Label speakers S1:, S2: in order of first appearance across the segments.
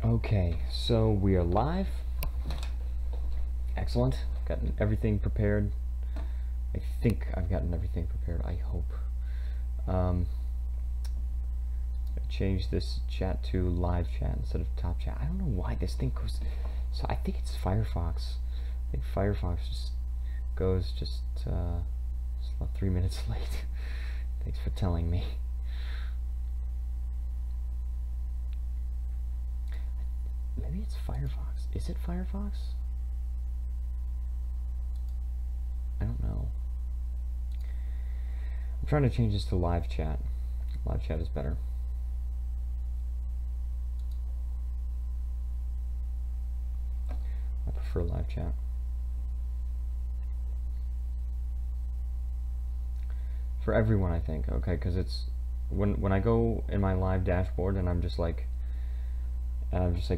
S1: Okay, so we are live. Excellent. Gotten everything prepared. I think I've gotten everything prepared, I hope. I changed this chat to live chat instead of top chat. I don't know why this thing goes. So I think it's Firefox. I think Firefox just goes just about 3 minutes late. Thanks for telling me. Maybe it's Firefox. Is it Firefox? I don't know. I'm trying to change this to live chat. Live chat is better. I prefer live chat. For everyone, I think. Okay, because it's when I go in my live dashboard and I'm just like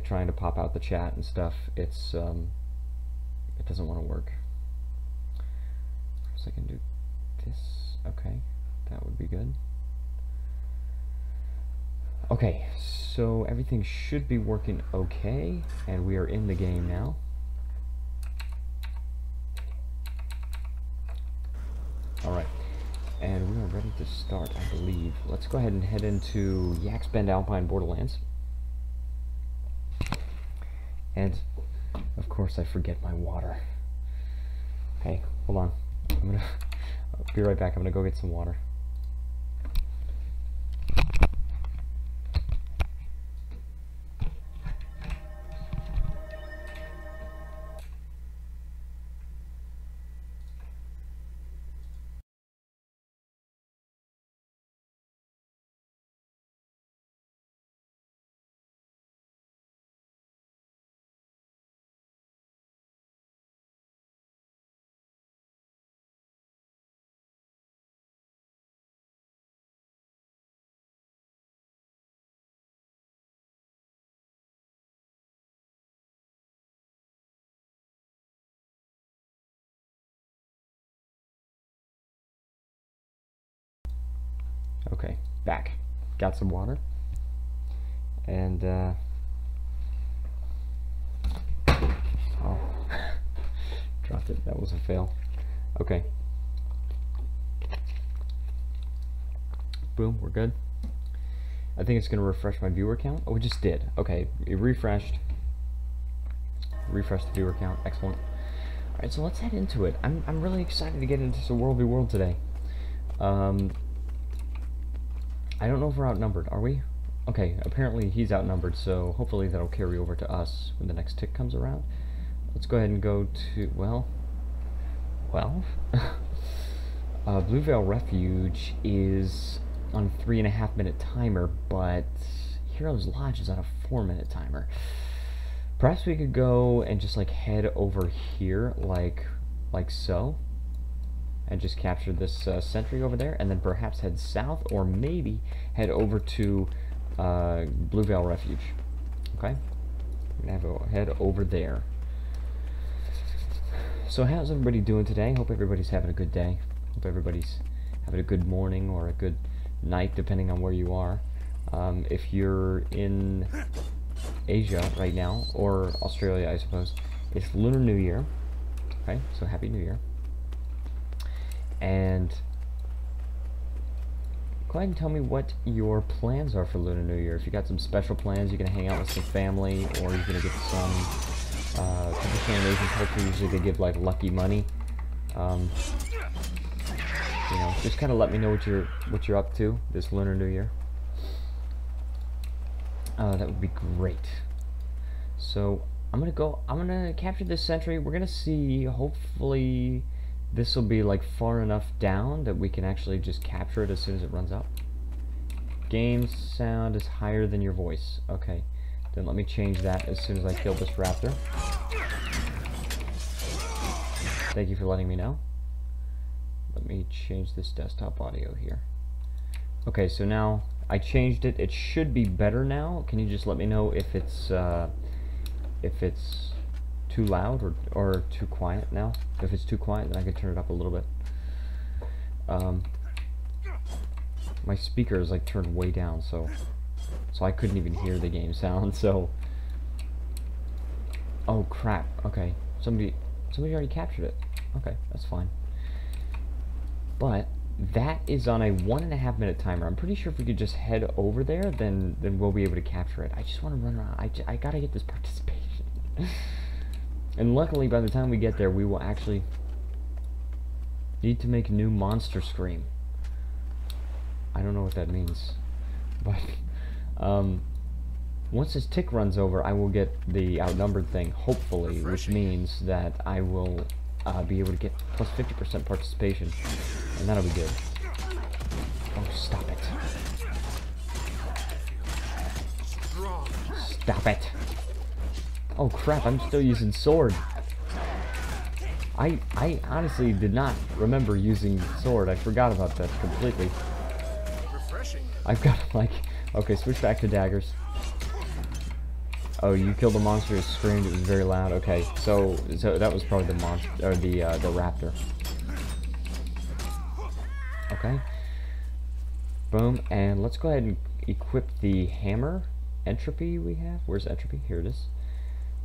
S1: trying to pop out the chat and stuff, it's it doesn't want to work. So I can do this. Okay, that would be good. Okay, so everything should be working okay, and we are in the game now. Alright, and we are ready to start, I believe. Let's go ahead and head into Yak's Bend Alpine Borderlands. And, of course, I forget my water. Hey, hold on. I'll be right back. I'm gonna go get some water. Okay, back. Got some water. And, oh, dropped it. That was a fail. Okay. Boom, we're good. I think it's going to refresh my viewer count. Oh, it just did. Okay, it refreshed. Refreshed the viewer count. Excellent. Alright, so let's head into it. I'm really excited to get into some World v World today. I don't know if we're outnumbered, are we? Okay, apparently he's outnumbered, so hopefully that'll carry over to us when the next tick comes around. Let's go ahead and go to, well, Blue Veil Refuge is on a 3.5 minute timer, but Heroes Lodge is on a 4-minute timer. Perhaps we could go and just like head over here, like so, and just capture this sentry over there, and then perhaps head south, or maybe head over to Blue Veil Refuge. Okay, we're gonna have a head over there. So how's everybody doing today? Hope everybody's having a good day. Hope everybody's having a good morning or a good night, depending on where you are. If you're in Asia right now, or Australia, I suppose, it's Lunar New Year. Okay, so Happy New Year. And go ahead and tell me what your plans are for Lunar New Year. If you got some special plans, you're gonna hang out with some family, or you're gonna get some typical Asian culture. Usually they give like lucky money. You know, just kind of let me know what you're up to this Lunar New Year. That would be great. So I'm gonna capture this sentry. We're gonna see, hopefully this will be like far enough down that we can actually just capture it as soon as it runs up. Game sound is higher than your voice. Okay, then let me change that as soon as I kill this raptor. Thank you for letting me know. Let me change this desktop audio here. Okay, so now I changed it. It should be better now. Can you just let me know if it's too loud or too quiet now? If it's too quiet, then I can turn it up a little bit. My speaker is like turned way down, so I couldn't even hear the game sound. So Oh crap. Okay. Somebody already captured it. Okay, that's fine. But that is on a 1.5 minute timer. I'm pretty sure if we could just head over there, then we'll be able to capture it. I just want to run around. I gotta get this participation. And luckily, by the time we get there, we will actually need to make a new monster scream. I don't know what that means, but once this tick runs over, I will get the outnumbered thing, hopefully, which means that I will be able to get plus 50% participation, and that'll be good. Oh, stop it. Stop it. Oh crap, I'm still using sword. I honestly did not remember using sword. I forgot about that completely. I've got like, okay, switch back to daggers. Oh, you killed the monster, it screamed, it was very loud. Okay, so that was probably the monster, or the raptor. Okay. Boom, and let's go ahead and equip the hammer entropy we have. Where's entropy? Here it is.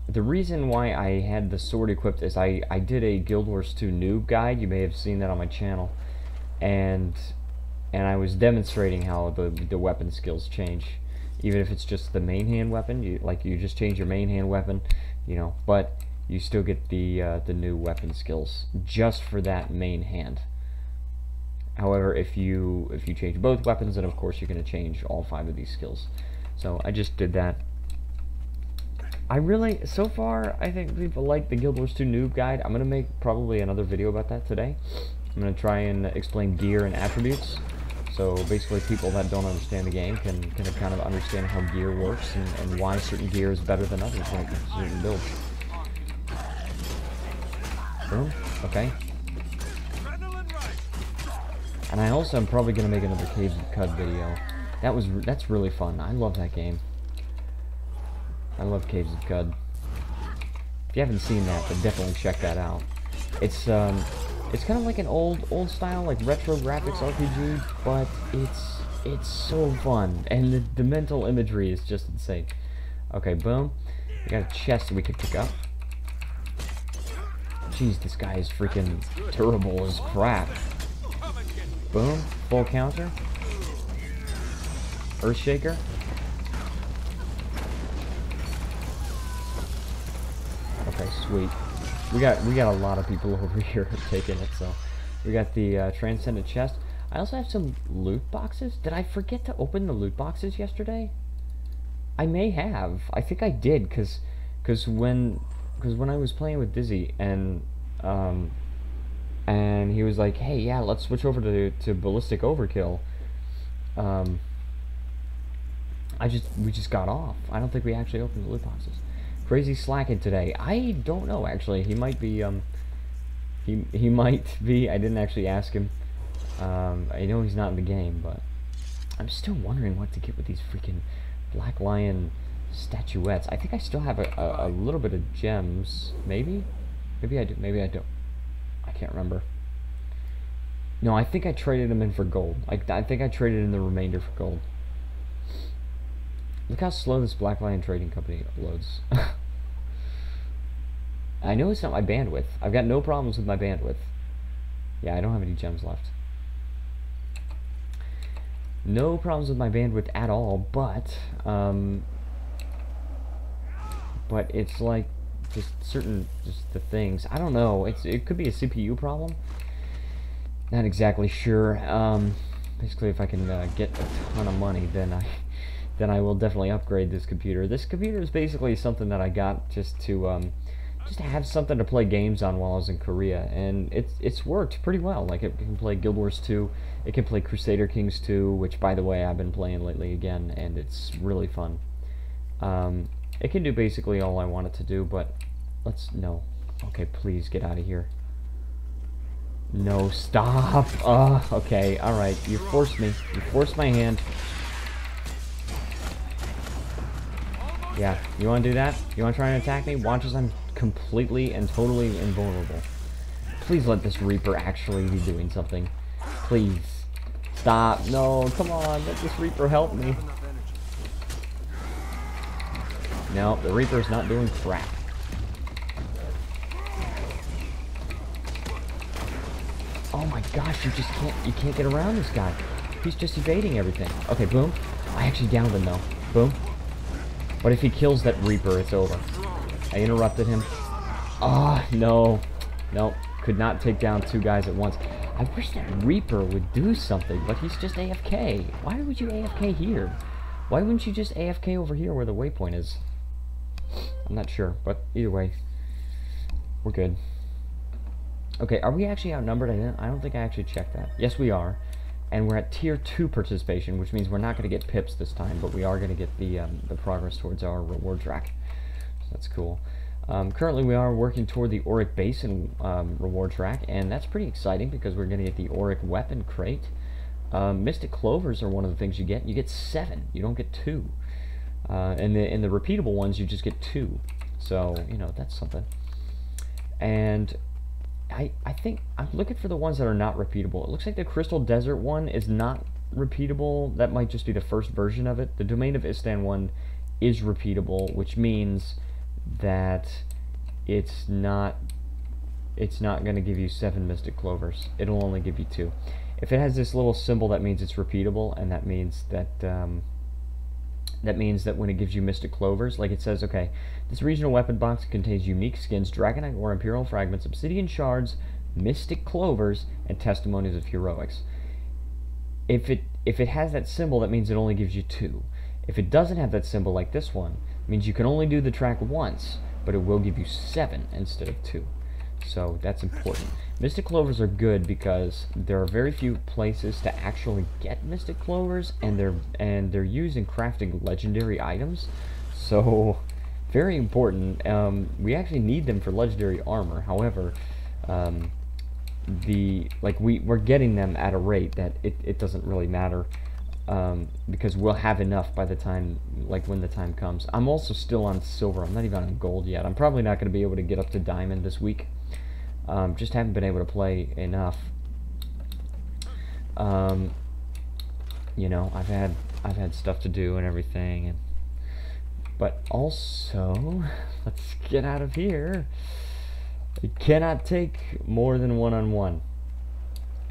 S1: The reason why I had the sword equipped is I did a Guild Wars 2 noob guide. You may have seen that on my channel, and I was demonstrating how the weapon skills change. Even if it's just the main hand weapon, you just change your main hand weapon, you know, but you still get the new weapon skills just for that main hand. However, if you change both weapons, then of course you're going to change all 5 of these skills. So I just did that. So far, I think people like the Guild Wars 2 noob guide. I'm going to make probably another video about that today. I'm going to try and explain gear and attributes. So basically people that don't understand the game can kind of understand how gear works and why certain gear is better than others when it comes to certain builds. Boom. Okay. And I also am probably going to make another Caves of Cud video. That's really fun. I love that game. I love Caves of Cud. If you haven't seen that, then definitely check that out. It's kind of like an old style, like retro graphics RPG, but it's so fun, and the mental imagery is just insane. Okay, boom. We got a chest that we can pick up. Jeez, this guy is freaking terrible as crap. Boom, full counter. Earthshaker. Okay, sweet. We got a lot of people over here taking it, so we got the transcendent chest. I also have some loot boxes. Did I forget to open the loot boxes yesterday? I may have. I think I did, cause when I was playing with Dizzy and he was like, hey, yeah, let's switch over to ballistic overkill. We just got off. I don't think we actually opened the loot boxes. Crazy slacking today. I don't know, actually. He might be, he might be. I didn't actually ask him. I know he's not in the game, but I'm still wondering what to get with these freaking Black Lion statuettes. I think I still have a little bit of gems. Maybe? Maybe I do. Maybe I don't. I can't remember. No, I think I traded them in for gold. I think I traded in the remainder for gold. Look how slow this Black Lion Trading Company loads. I know it's not my bandwidth. I've got no problems with my bandwidth. Yeah, I don't have any gems left. No problems with my bandwidth at all, but it's like just the things. I don't know. It could be a CPU problem. Not exactly sure. Basically, if I can get a ton of money, then I will definitely upgrade this computer. This computer is basically something that I got just to have something to play games on while I was in Korea, and it's worked pretty well. Like, it can play Guild Wars 2, it can play Crusader Kings 2, which, by the way, I've been playing lately again, and it's really fun. It can do basically all I want it to do, but no. Okay, please get out of here. No, stop. Okay, alright, you forced me. You forced my hand. Yeah, you want to do that? You want to try and attack me? Watch as I'm completely and totally invulnerable. Please let this Reaper actually be doing something. Please. Stop. No, come on. Let this Reaper help me. No, the Reaper's not doing crap. Oh my gosh, you can't get around this guy. He's just evading everything. Okay, boom. I actually downed him though. Boom. What if he kills that Reaper? It's over. I interrupted him. Oh, no. No, could not take down 2 guys at once. I wish that Reaper would do something, but he's just AFK. Why would you AFK here? Why wouldn't you just AFK over here where the waypoint is? I'm not sure, but either way, we're good. Okay, are we actually outnumbered? I don't think I actually checked that. Yes, we are. And we're at tier 2 participation, which means we're not going to get pips this time, but we are going to get the progress towards our reward track. So that's cool. Currently, we are working toward the Auric Basin reward track, and that's pretty exciting because we're going to get the Auric Weapon Crate. Mystic Clovers are one of the things you get. You get 7. You don't get 2. And in the repeatable ones, you just get 2. So, you know, that's something. And I think I'm looking for the ones that are not repeatable. It looks like the Crystal Desert one is not repeatable. That might just be the first version of it. The Domain of Istan one is repeatable, which means that it's not going to give you 7 Mystic Clovers. It'll only give you 2. If it has this little symbol, that means it's repeatable, and that means that when it gives you Mystic Clovers, like it says, okay, this regional weapon box contains unique skins, Dragonite or Imperial Fragments, Obsidian Shards, Mystic Clovers, and Testimonies of Heroics. If it has that symbol, that means it only gives you 2. If it doesn't have that symbol, like this one, it means you can only do the track once, but it will give you 7 instead of 2. So that's important. Mystic Clovers are good because there are very few places to actually get Mystic Clovers, and they're used in crafting legendary items. So very important. We actually need them for legendary armor. However, we're getting them at a rate that it doesn't really matter, because we'll have enough by the time, like when the time comes. I'm also still on silver. I'm not even on gold yet. I'm probably not going to be able to get up to diamond this week. Just haven't been able to play enough. You know, I've had stuff to do and everything, but also, let's get out of here. You cannot take more than 1-on-1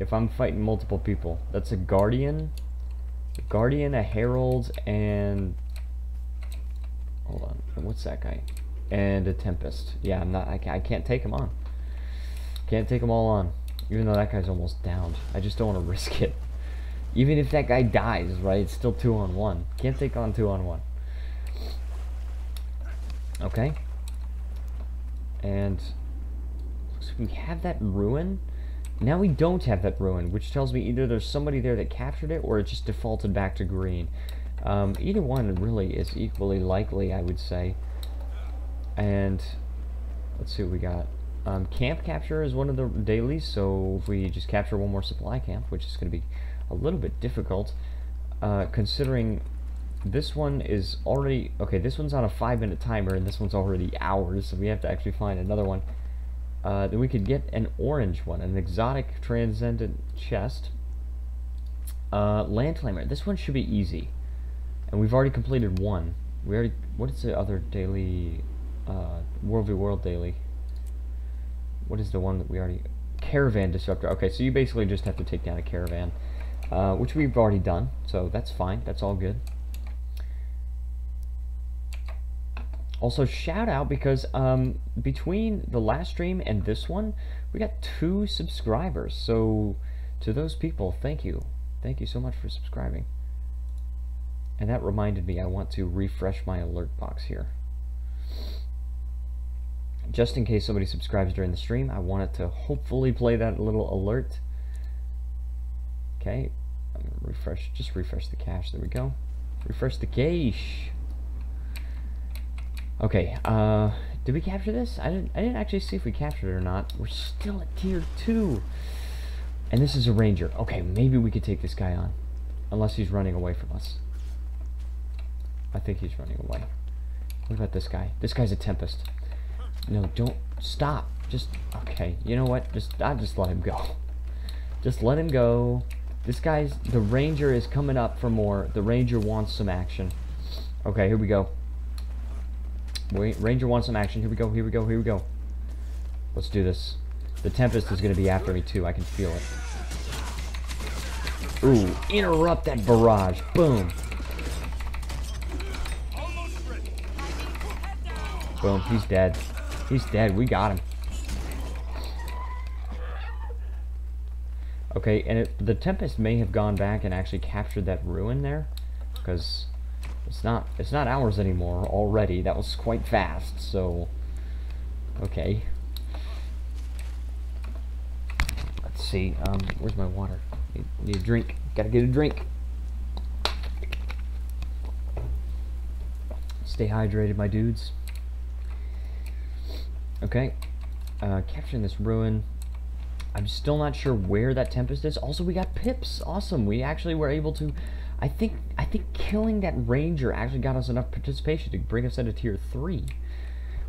S1: if I'm fighting multiple people. That's a Guardian, a Herald, and hold on, what's that guy? And a Tempest. Yeah, I can't take him on. Can't take them all on, even though that guy's almost downed. I just don't want to risk it. Even if that guy dies, right, it's still 2-on-1. Can't take on 2-on-1. Okay. And so we have that ruin. Now we don't have that ruin, which tells me either there's somebody there that captured it, or it just defaulted back to green. Either one really is equally likely, I would say. And let's see what we got. Camp capture is one of the dailies, so if we just capture one more supply camp, which is going to be a little bit difficult, considering this one is already, okay, this one's on a 5-minute timer, and this one's already hours, so we have to actually find another one. Then we could get an orange one, an exotic transcendent chest. Land Claimer, this one should be easy, and we've already completed one. What is the other daily, World v World daily? What is the one that we already... Caravan Disruptor. Okay, so you basically just have to take down a caravan, which we've already done, so that's fine. That's all good. Also, shout out because between the last stream and this one, we got 2 subscribers. So, to those people, thank you. Thank you so much for subscribing. And that reminded me, I want to refresh my alert box here. Just in case somebody subscribes during the stream, I want it to hopefully play that little alert. Okay, I'm gonna refresh, just refresh the cache. There we go. Refresh the cache. Okay, did we capture this? I didn't actually see if we captured it or not. We're still at tier 2. And this is a ranger. Okay, maybe we could take this guy on. Unless he's running away from us. I think he's running away. What about this guy? This guy's a Tempest. No, don't stop. Just okay. You know what? I'll just let him go. Just let him go. This guy's the ranger is coming up for more. The ranger wants some action. Okay, here we go. Wait, ranger wants some action. Here we go. Here we go. Here we go. Let's do this. The Tempest is going to be after me too. I can feel it. Ooh, interrupt that barrage. Boom. Boom, he's dead. He's dead. We got him. Okay, and the Tempest may have gone back and actually captured that ruin there, because it's not ours anymore already. That was quite fast. So, okay. Let's see. Where's my water? Need a drink. Gotta get a drink. Stay hydrated, my dudes. Okay. Capturing this ruin. I'm still not sure where that Tempest is. Also, we got pips. Awesome. We actually were able to... I think killing that Ranger actually got us enough participation to bring us into Tier 3.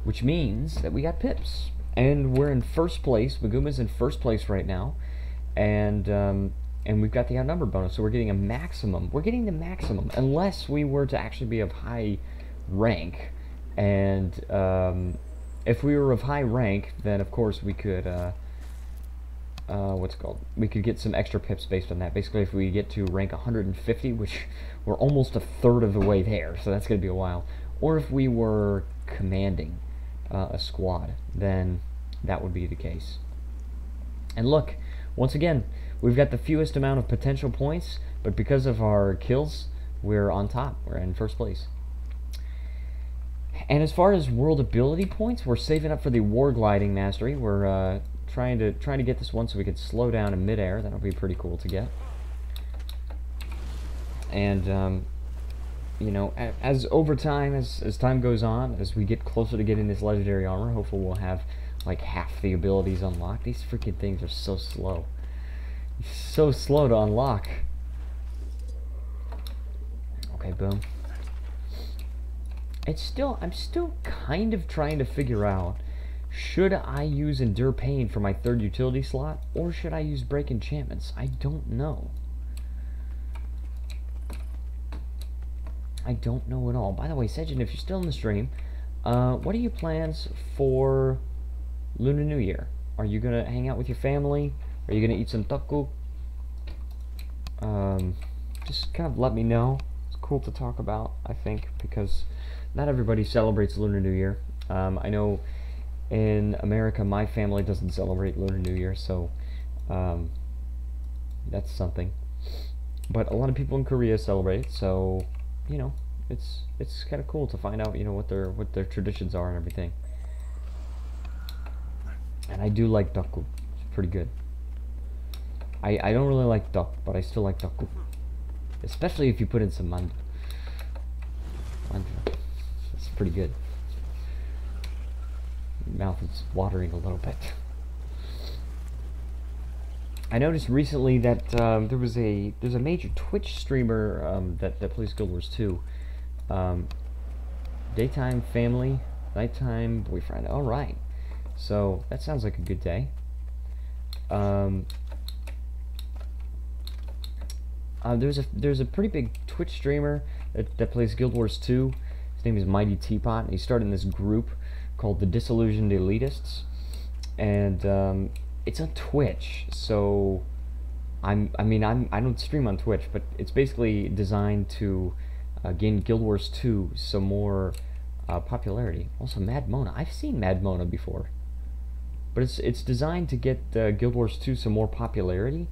S1: Which means that we got pips. And we're in first place. Maguma's in first place right now. And we've got the outnumbered bonus, so we're getting a maximum. We're getting the maximum, unless we were to actually be of high rank. And if we were of high rank, then of course we could, what's it called? We could get some extra pips based on that. Basically, if we get to rank 150, which we're almost a third of the way there, so that's going to be a while. Or if we were commanding a squad, then that would be the case. And look, once again, we've got the fewest amount of potential points, but because of our kills, we're on top. We're in first place. And as far as world ability points, we're saving up for the War Gliding Mastery. We're trying to get this one so we can slow down in midair. That'll be pretty cool to get. And you know, as over time, as time goes on, as we get closer to getting this legendary armor, hopefully we'll have like half the abilities unlocked. These freaking things are so slow. So slow to unlock. Okay, boom. I'm still kind of trying to figure out, should I use Endure Pain for my third utility slot, or should I use Break Enchantments? I don't know. I don't know at all. By the way, Sejin, if you're still in the stream, what are your plans for Lunar New Year? Are you gonna hang out with your family? Are you gonna eat some taku? Just kind of let me know. It's cool to talk about, I think, because not everybody celebrates Lunar New Year. I know in America, my family doesn't celebrate Lunar New Year, so that's something. But a lot of people in Korea celebrate it, so you know, it's kind of cool to find out, you know, what their traditions are and everything. And I do like taku. It's pretty good. I don't really like duck, but I still like taku. Especially if you put in some manda. It's pretty good. Mouth is watering a little bit. I noticed recently that there's a major Twitch streamer that plays Guild Wars 2. Daytime family, nighttime boyfriend. All right, so that sounds like a good day. There's a pretty big Twitch streamer that plays Guild Wars 2. His name is Mighty Teapot, and he started in this group called the Disillusioned Elitists, and it's on Twitch. So I don't stream on Twitch, but it's basically designed to gain Guild Wars 2 some more popularity. Also, Mad Mona. I've seen Mad Mona before, but it's designed to get Guild Wars 2 some more popularity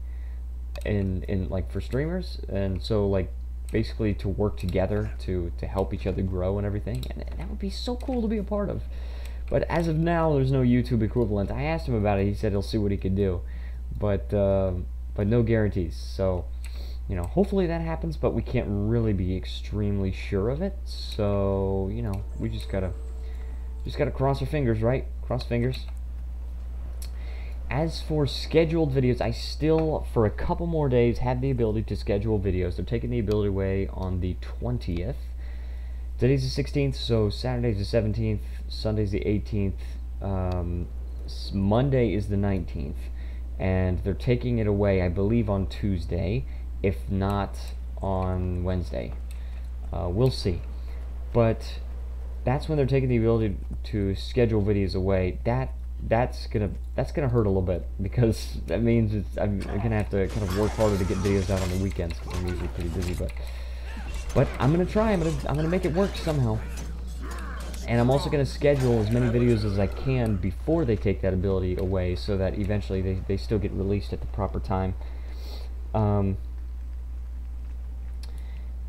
S1: in like for streamers, and so like basically to work together to help each other grow and everything, and that would be so cool to be a part of. But as of now, there's no YouTube equivalent. I asked him about it. He said he'll see what he could do, but no guarantees. So, you know, hopefully that happens, but we can't really be extremely sure of it. So, you know, we just gotta cross our fingers, right? Cross fingers. As for scheduled videos, I still, for a couple more days, have the ability to schedule videos. They're taking the ability away on the 20th. Today's the 16th, so Saturday's the 17th, Sunday's the 18th, Monday is the 19th, and they're taking it away, I believe, on Tuesday, if not on Wednesday. We'll see. But that's when they're taking the ability to schedule videos away. That that's gonna hurt a little bit, because that means I'm gonna have to kind of work harder to get videos out on the weekends, because I'm usually pretty busy. But I'm gonna try. I'm gonna make it work somehow. And I'm also gonna schedule as many videos as I can before they take that ability away, so that eventually they still get released at the proper time. Yeah,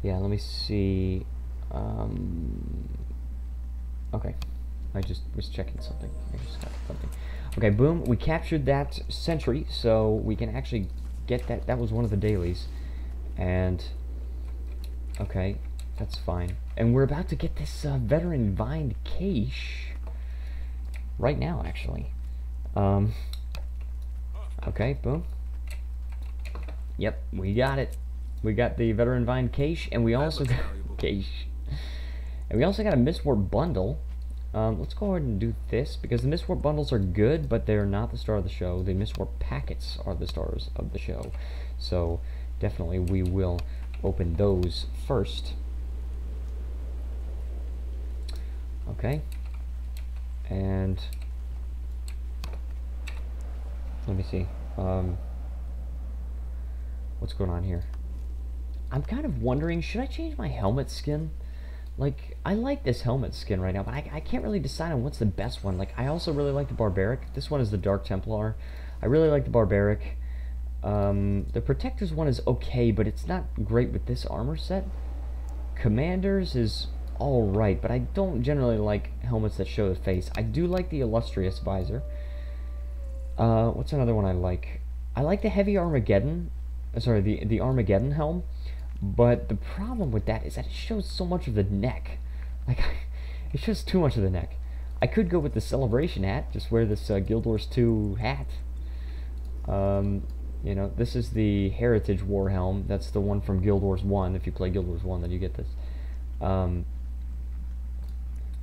S1: let me see. Okay, I just was checking something. I just got something. Okay, boom. We captured that sentry, so we can actually get that. That was one of the dailies, and okay, that's fine. And we're about to get this veteran Vine cache right now, actually. Okay, boom. Yep, we got it. We got the veteran Vine cache, and we also got cache. And we also got a Mistwarp bundle. Let's go ahead and do this, because the Mistwarp bundles are good, but they're not the star of the show. The Mistwarp packets are the stars of the show. So definitely we will open those first. Okay. And let me see. What's going on here? I'm kind of wondering, should I change my helmet skin? Like, I like this helmet skin right now, but I can't really decide on what's the best one. Like, I also really like the Barbaric. This one is the Dark Templar. I really like the Barbaric. The Protector's one is okay, but it's not great with this armor set. Commander's is alright, but I don't generally like helmets that show the face. I do like the Illustrious visor. What's another one I like? I like the Heavy Armageddon. Sorry, the Armageddon helm. But the problem with that is that it shows so much of the neck. Like, it shows too much of the neck. I could go with the Celebration hat, just wear this Guild Wars 2 hat. You know, this is the Heritage War helm. That's the one from Guild Wars 1. If you play Guild Wars 1, then you get this.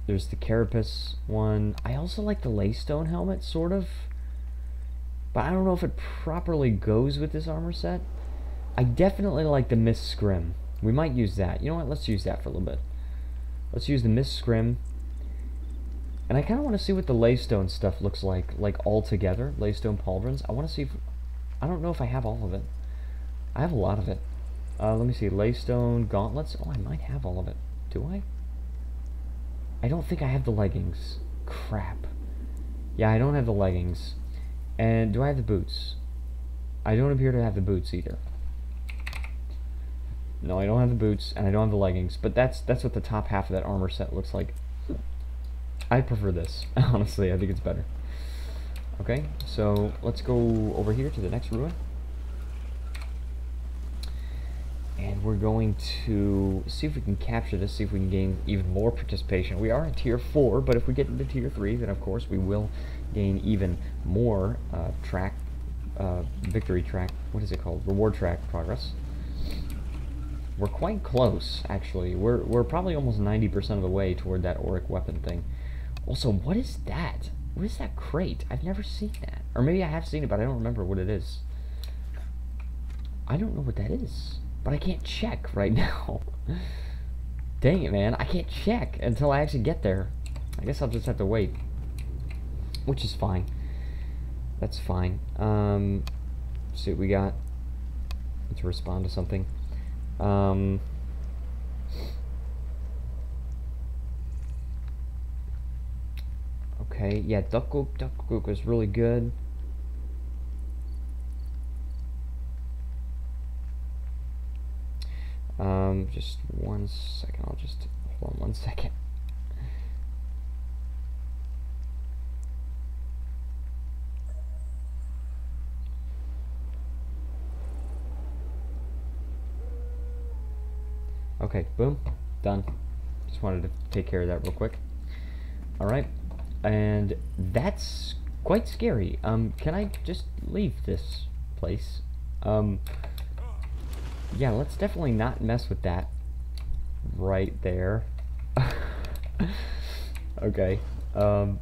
S1: There's the Carapace one. I also like the Laystone helmet, sort of. But I don't know if it properly goes with this armor set. I definitely like the Mist Scrim. We might use that. You know what? Let's use that for a little bit. Let's use the Mist Scrim. And I kind of want to see what the Laystone stuff looks like all together. Laystone pauldrons. I want to see if... I don't know if I have all of it. I have a lot of it. Let me see. Laystone gauntlets. Oh, I might have all of it. Do I? I don't think I have the leggings. Crap. Yeah, I don't have the leggings. And do I have the boots? I don't appear to have the boots either. No, I don't have the boots, and I don't have the leggings, but that's what the top half of that armor set looks like. I prefer this. Honestly, I think it's better. Okay, so let's go over here to the next ruin. And we're going to see if we can capture this, see if we can gain even more participation. We are in tier 4, but if we get into tier 3, then of course we will gain even more victory track, what is it called? Reward track progress. We're quite close, actually. We're probably almost 90% of the way toward that auric weapon thing. Also, what is that? What is that crate? I've never seen that. Or maybe I have seen it, but I don't remember what it is. I don't know what that is. But I can't check right now. Dang it, man. I can't check until I actually get there. I guess I'll just have to wait. Which is fine. That's fine. Let's see what we got. To respond to something. Okay, yeah, Duck was really good. Just 1 second, I'll just hold on 1 second. Okay, boom, done. Just wanted to take care of that real quick. Alright, and that's quite scary. Can I just leave this place? Yeah, let's definitely not mess with that right there. Okay, let's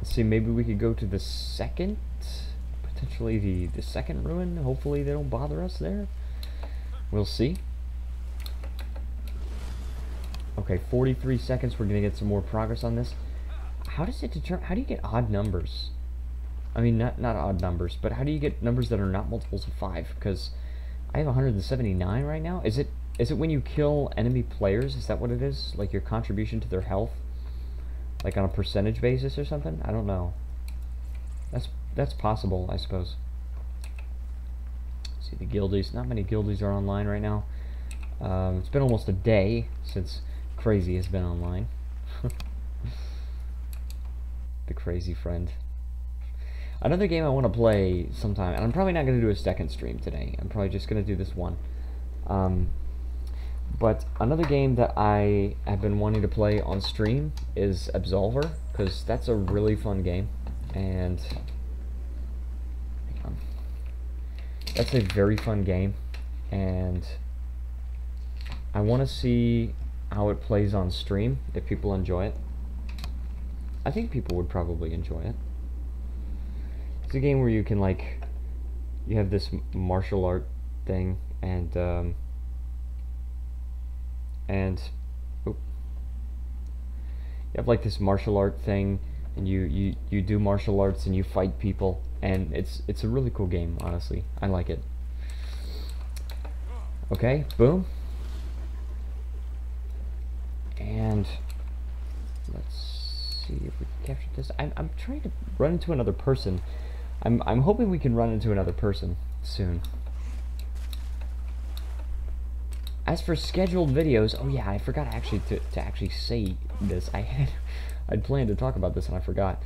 S1: see, maybe we could go to the second, potentially the second ruin. Hopefully they don't bother us there. We'll see. Okay, 43 seconds. We're gonna get some more progress on this. how does it determine? How do you get odd numbers? I mean, not odd numbers, but how do you get numbers that are not multiples of 5? Because I have 179 right now. Is it when you kill enemy players? Is that what it is? Like your contribution to their health, like on a percentage basis or something? I don't know. That's possible, I suppose. See the guildies. Not many guildies are online right now. It's been almost a day since Crazy has been online. The crazy friend. Another game I want to play sometime, and I'm probably not going to do a second stream today. I'm probably just going to do this one. But another game that I have been wanting to play on stream is Absolver, because that's a really fun game. And hang on. That's a very fun game, and I want to see how it plays on stream, if people enjoy it. I think people would probably enjoy it. It's a game where you can, like, you have this martial art thing, and you have like this martial art thing, and you do martial arts and you fight people, and it's a really cool game, honestly. I like it. Okay, boom. And let's see if we can capture this. I'm trying to run into another person. I'm hoping we can run into another person soon. As for scheduled videos, oh yeah, I forgot actually to actually say this. I'd planned to talk about this and I forgot.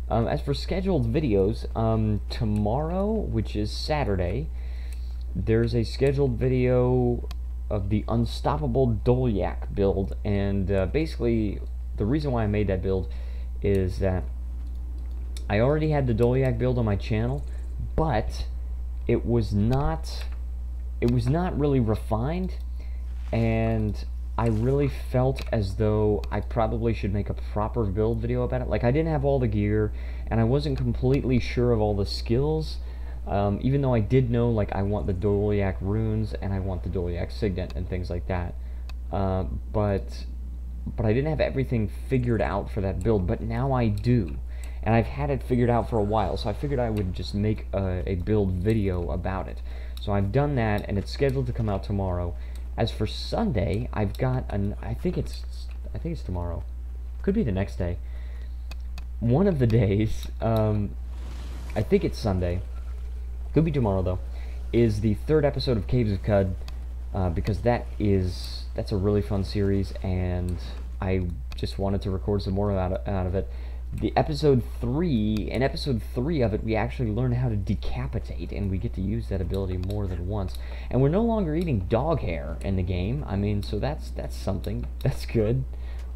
S1: As for scheduled videos, tomorrow, which is Saturday, there's a scheduled video of the Unstoppable Dolyak build, and basically the reason why I made that build is that I already had the Dolyak build on my channel, but it was not really refined, and I really felt as though I probably should make a proper build video about it. Like, I didn't have all the gear, and I wasn't completely sure of all the skills, even though I did know, like, I want the Dolyak runes, and I want the Dolyak signet, and things like that. But I didn't have everything figured out for that build, but now I do. And I've had it figured out for a while, so I figured I would just make a build video about it. So I've done that, and it's scheduled to come out tomorrow. As for Sunday, I've got I think it's tomorrow. Could be the next day. One of the days, I think it's Sunday. Could be tomorrow though. Is the 3rd episode of Caves of Cud, because that's a really fun series, and I just wanted to record some more out of it. In episode 3 of it, we actually learn how to decapitate, and we get to use that ability more than once. And we're no longer eating dog hair in the game. I mean, so that's something. That's good.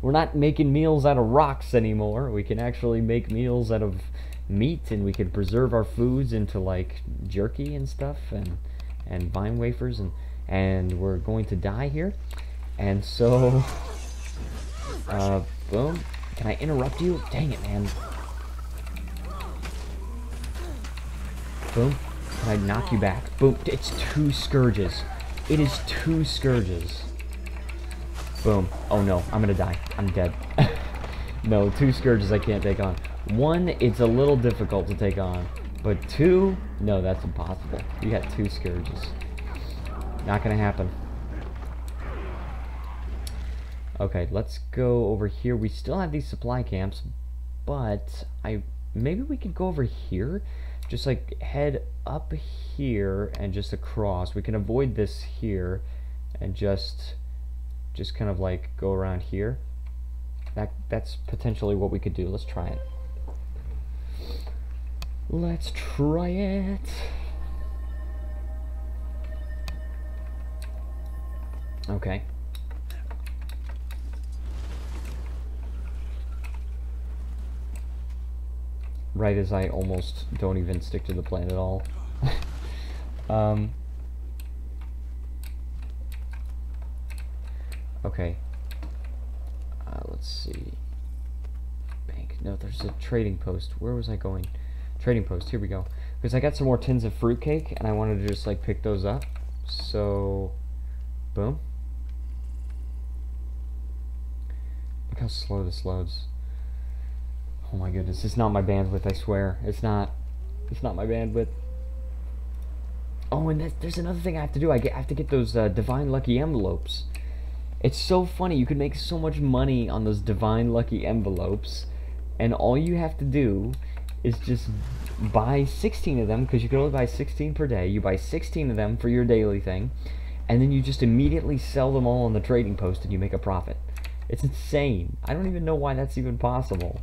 S1: We're not making meals out of rocks anymore. We can actually make meals out of meat, and we can preserve our foods into, like, jerky and stuff, and vine wafers, and we're going to die here. And so, boom. Can I interrupt you? Dang it, man. Boom. Can I knock you back? Boom. It's 2 scourges. It is 2 scourges. Boom. Oh no, I'm gonna die. I'm dead. No, 2 scourges I can't take on. 1, it's a little difficult to take on. But 2, no, that's impossible. You got 2 scourges. Not gonna happen. Okay, let's go over here. We still have these supply camps, but maybe we could go over here. Just like head up here and just across. We can avoid this here and just kind of like go around here. That's potentially what we could do. Let's try it. Let's try it. Okay. Right as I almost don't even stick to the plan at all. Okay. Let's see. Bank. No, there's a trading post. Where was I going? Trading post. Here we go. Because I got some more tins of fruitcake, and I wanted to just like pick those up. So, boom. Look how slow this loads. Oh my goodness, it's not my bandwidth, I swear. It's not my bandwidth. Oh, and there's another thing I have to do. I have to get those Divine Lucky Envelopes. It's so funny. You could make so much money on those Divine Lucky Envelopes, and all you have to do is just buy 16 of them, because you can only buy 16 per day. You buy 16 of them for your daily thing, and then you just immediately sell them all on the trading post, and you make a profit. It's insane. I don't even know why that's even possible.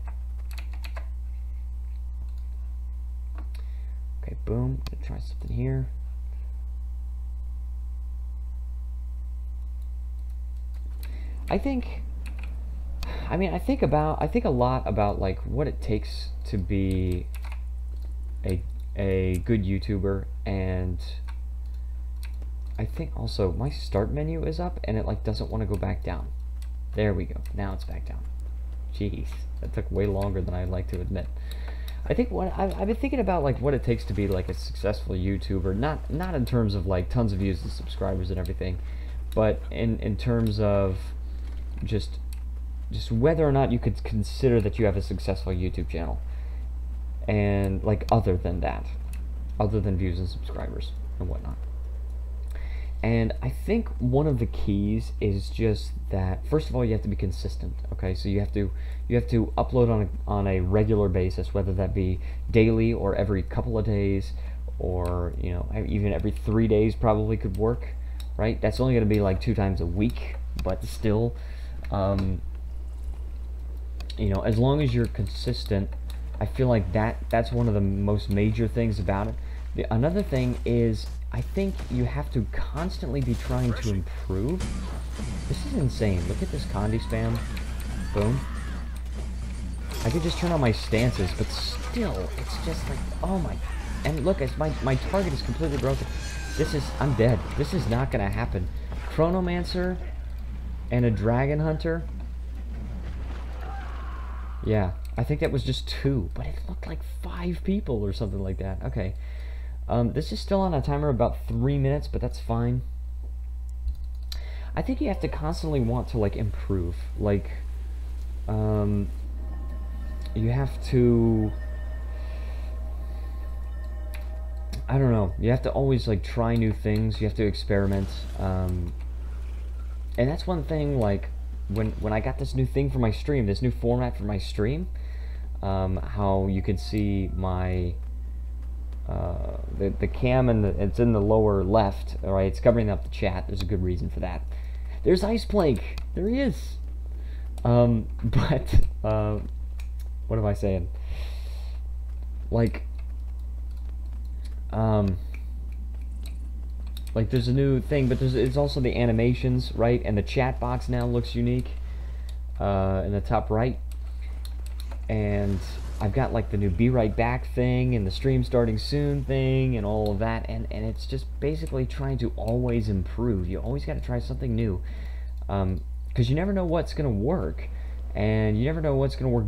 S1: Okay, boom. Gonna try something here. I think a lot about like what it takes to be a good YouTuber, and I think also my start menu is up and it like doesn't want to go back down. There we go. Now it's back down. Jeez, that took way longer than I'd like to admit. I think what I've been thinking about, like what it takes to be like a successful YouTuber, not in terms of like tons of views and subscribers and everything, but in terms of just whether or not you could consider that you have a successful YouTube channel, and like other than views and subscribers and whatnot. And I think one of the keys is just that, first of all, you have to be consistent. Okay, so you have to upload on a regular basis, whether that be daily or every couple of days, or you know, even every 3 days probably could work, right? That's only going to be like 2 times a week, but still, you know, as long as you're consistent, I feel like that's one of the most major things about it. Another thing is, I think you have to constantly be trying to improve. This is insane. Look at this Condi spam. Boom. I could just turn on my stances, but still, it's just like, oh my. And look, my target is completely broken. I'm dead. This is not going to happen. Chronomancer and a Dragon Hunter. Yeah, I think that was just 2, but it looked like 5 people or something like that. Okay. This is still on a timer about 3 minutes, but that's fine. I think you have to constantly want to like improve. Like, you have to, I don't know, you have to always like try new things. You have to experiment. And that's one thing, like when I got this new thing for my stream, this new format for my stream, how you can see my the cam, and it's in the lower left. All right, it's covering up the chat. There's a good reason for that. There's Ice Plank. There he is. But what am I saying? Like there's a new thing, but it's also the animations, right? And the chat box now looks unique in the top right. And I've got like the new be right back thing and the stream starting soon thing and all of that, and it's just basically trying to always improve. You always got to try something new, because you never know what's going to work, and you never know what's going to work.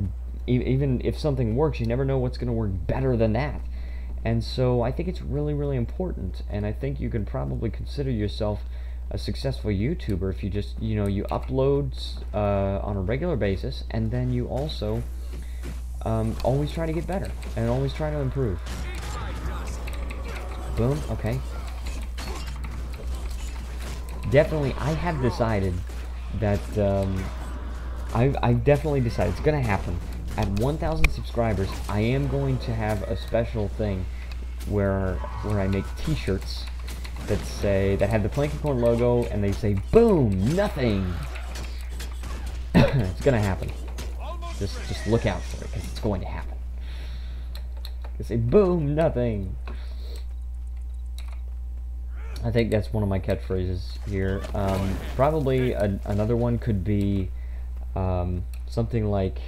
S1: Even if something works, you never know what's going to work better than that. And so I think it's really, really important, and I think you can probably consider yourself a successful YouTuber if you just, you know, you upload on a regular basis, and then you also always try to get better and always try to improve. Boom. Okay. Definitely, I have decided that I've definitely decided it's gonna happen. At 1,000 subscribers, I am going to have a special thing where I make T-shirts that have the Plankicorn logo, and they say "Boom, nothing." It's gonna happen. Just look out for it, because it's going to happen. They say "Boom, nothing." I think that's one of my catchphrases here. Probably another one could be something like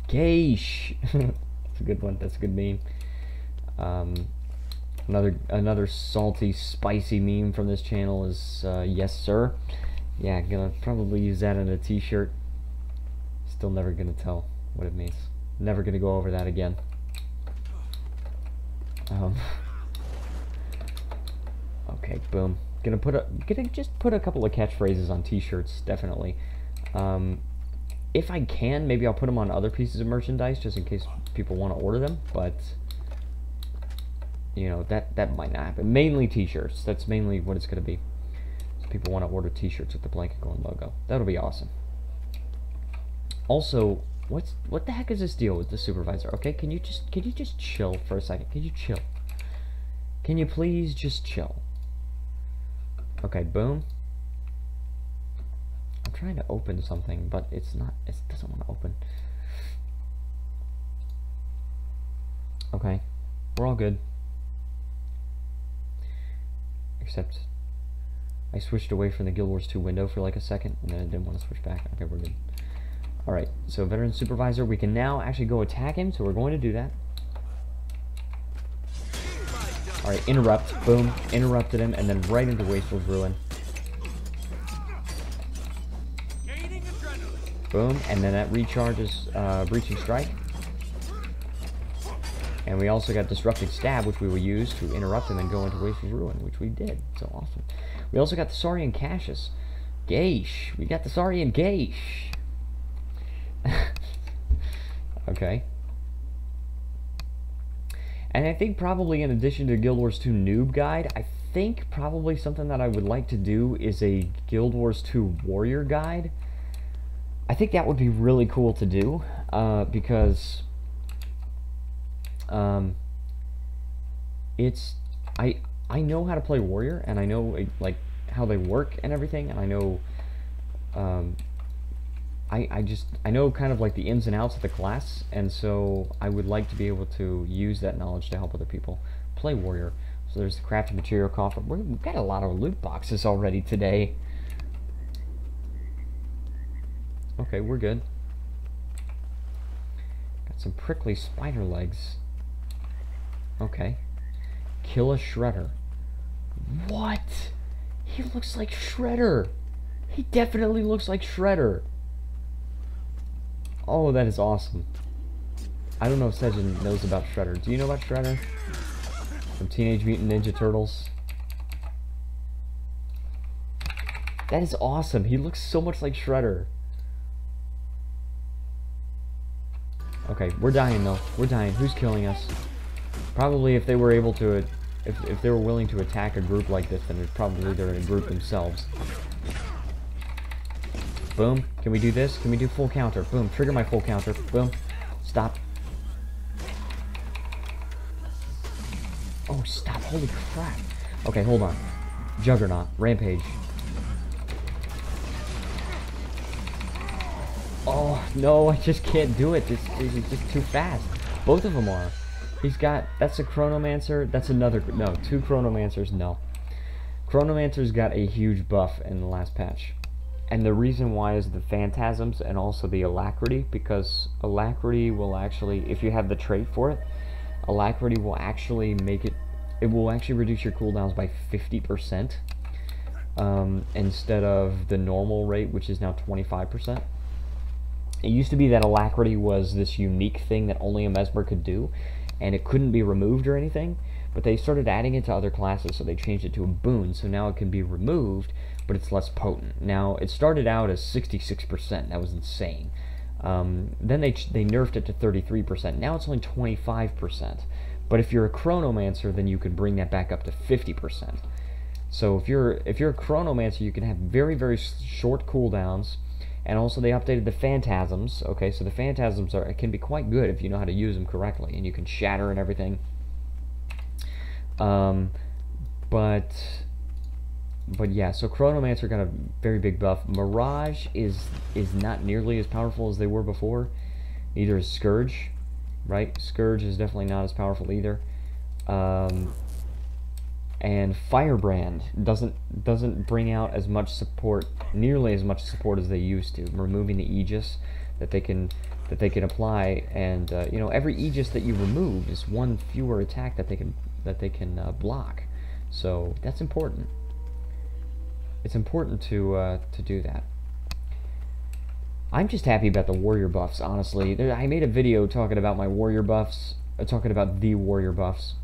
S1: "Geish." That's a good one. That's a good meme. Another salty, spicy meme from this channel is "Yes, sir." Yeah, gonna probably use that in a T-shirt. Still never gonna tell what it means. Never gonna go over that again. Okay, boom. Gonna just put a couple of catchphrases on T-shirts, definitely. If I can, maybe I'll put them on other pieces of merchandise, just in case people want to order them, but you know, that might not happen. Mainly t-shirts. That's mainly what it's going to be. So people want to order t-shirts with the Blanket Coin logo. That'll be awesome. Also, what the heck is this deal with the supervisor? Okay, can you just chill for a second? Can you chill? Can you please just chill? Okay, boom. I'm trying to open something, but it doesn't want to open. Okay, we're all good. Except I switched away from the Guild Wars 2 window for like a second, and then I didn't want to switch back. Okay, we're good. Alright, so Veteran Supervisor, we can now actually go attack him, so we're going to do that. Alright, interrupt, boom, interrupted him, and then right into Wasteful's Ruin. Boom, and then that recharges Breaching Strike. And we also got Disrupting Stab, which we will use to interrupt him and go into Wasteful's Ruin, which we did. So awesome. We also got the Saurian Cassius. Gaish. We got the Saurian Gaish. Okay. And I think probably in addition to Guild Wars 2 Noob Guide, I think probably something that I would like to do is a Guild Wars 2 Warrior Guide. I think that would be really cool to do, because I know how to play Warrior, and I know like how they work and everything, and I know I know kind of like the ins and outs of the class, and so I would like to be able to use that knowledge to help other people play Warrior. So there's the crafting material coffer. We've got a lot of loot boxes already today. Okay, we're good. Got some prickly spider legs. Okay. Kill a Shredder. What? He looks like Shredder. He definitely looks like Shredder. Oh, that is awesome. I don't know if Sejin knows about Shredder. Do you know about Shredder? From Teenage Mutant Ninja Turtles? That is awesome. He looks so much like Shredder. Okay, we're dying though. We're dying. Who's killing us? Probably if they were able to, if they were willing to attack a group like this, then probably they're in a group themselves. Boom. Can we do this? Can we do full counter? Boom. Trigger my full counter. Boom. Stop. Oh, stop. Holy crap. Okay, hold on. Juggernaut. Rampage. Oh, no, I just can't do it. This is just too fast. Both of them are. He's got, that's a Chronomancer. That's another, no, two Chronomancers, no. Chronomancer's got a huge buff in the last patch. And the reason why is the Phantasms and also the Alacrity, because Alacrity will actually, if you have the trait for it, Alacrity will actually make it, it will actually reduce your cooldowns by 50%, instead of the normal rate, which is now 25%. It used to be that Alacrity was this unique thing that only a Mesmer could do, and it couldn't be removed or anything, but they started adding it to other classes, so they changed it to a boon, so now it can be removed, but it's less potent. Now, it started out as 66%, that was insane. Then they nerfed it to 33%, now it's only 25%. But if you're a Chronomancer, then you could bring that back up to 50%. So if you're a Chronomancer, you can have very, very short cooldowns. And also they updated the Phantasms. Okay, so the Phantasms can be quite good if you know how to use them correctly, and you can shatter and everything. But yeah, so Chronomancer got a very big buff. Mirage is not nearly as powerful as they were before. Neither is Scourge, right? Scourge is definitely not as powerful either. And Firebrand doesn't bring out as much support, nearly as much support as they used to, removing the Aegis that they can apply, and you know, every Aegis that you remove is one fewer attack that they can block. So that's important. It's important to do that. I'm just happy about the warrior buffs, honestly. I made a video talking about my warrior buffs, talking about the warrior buffs.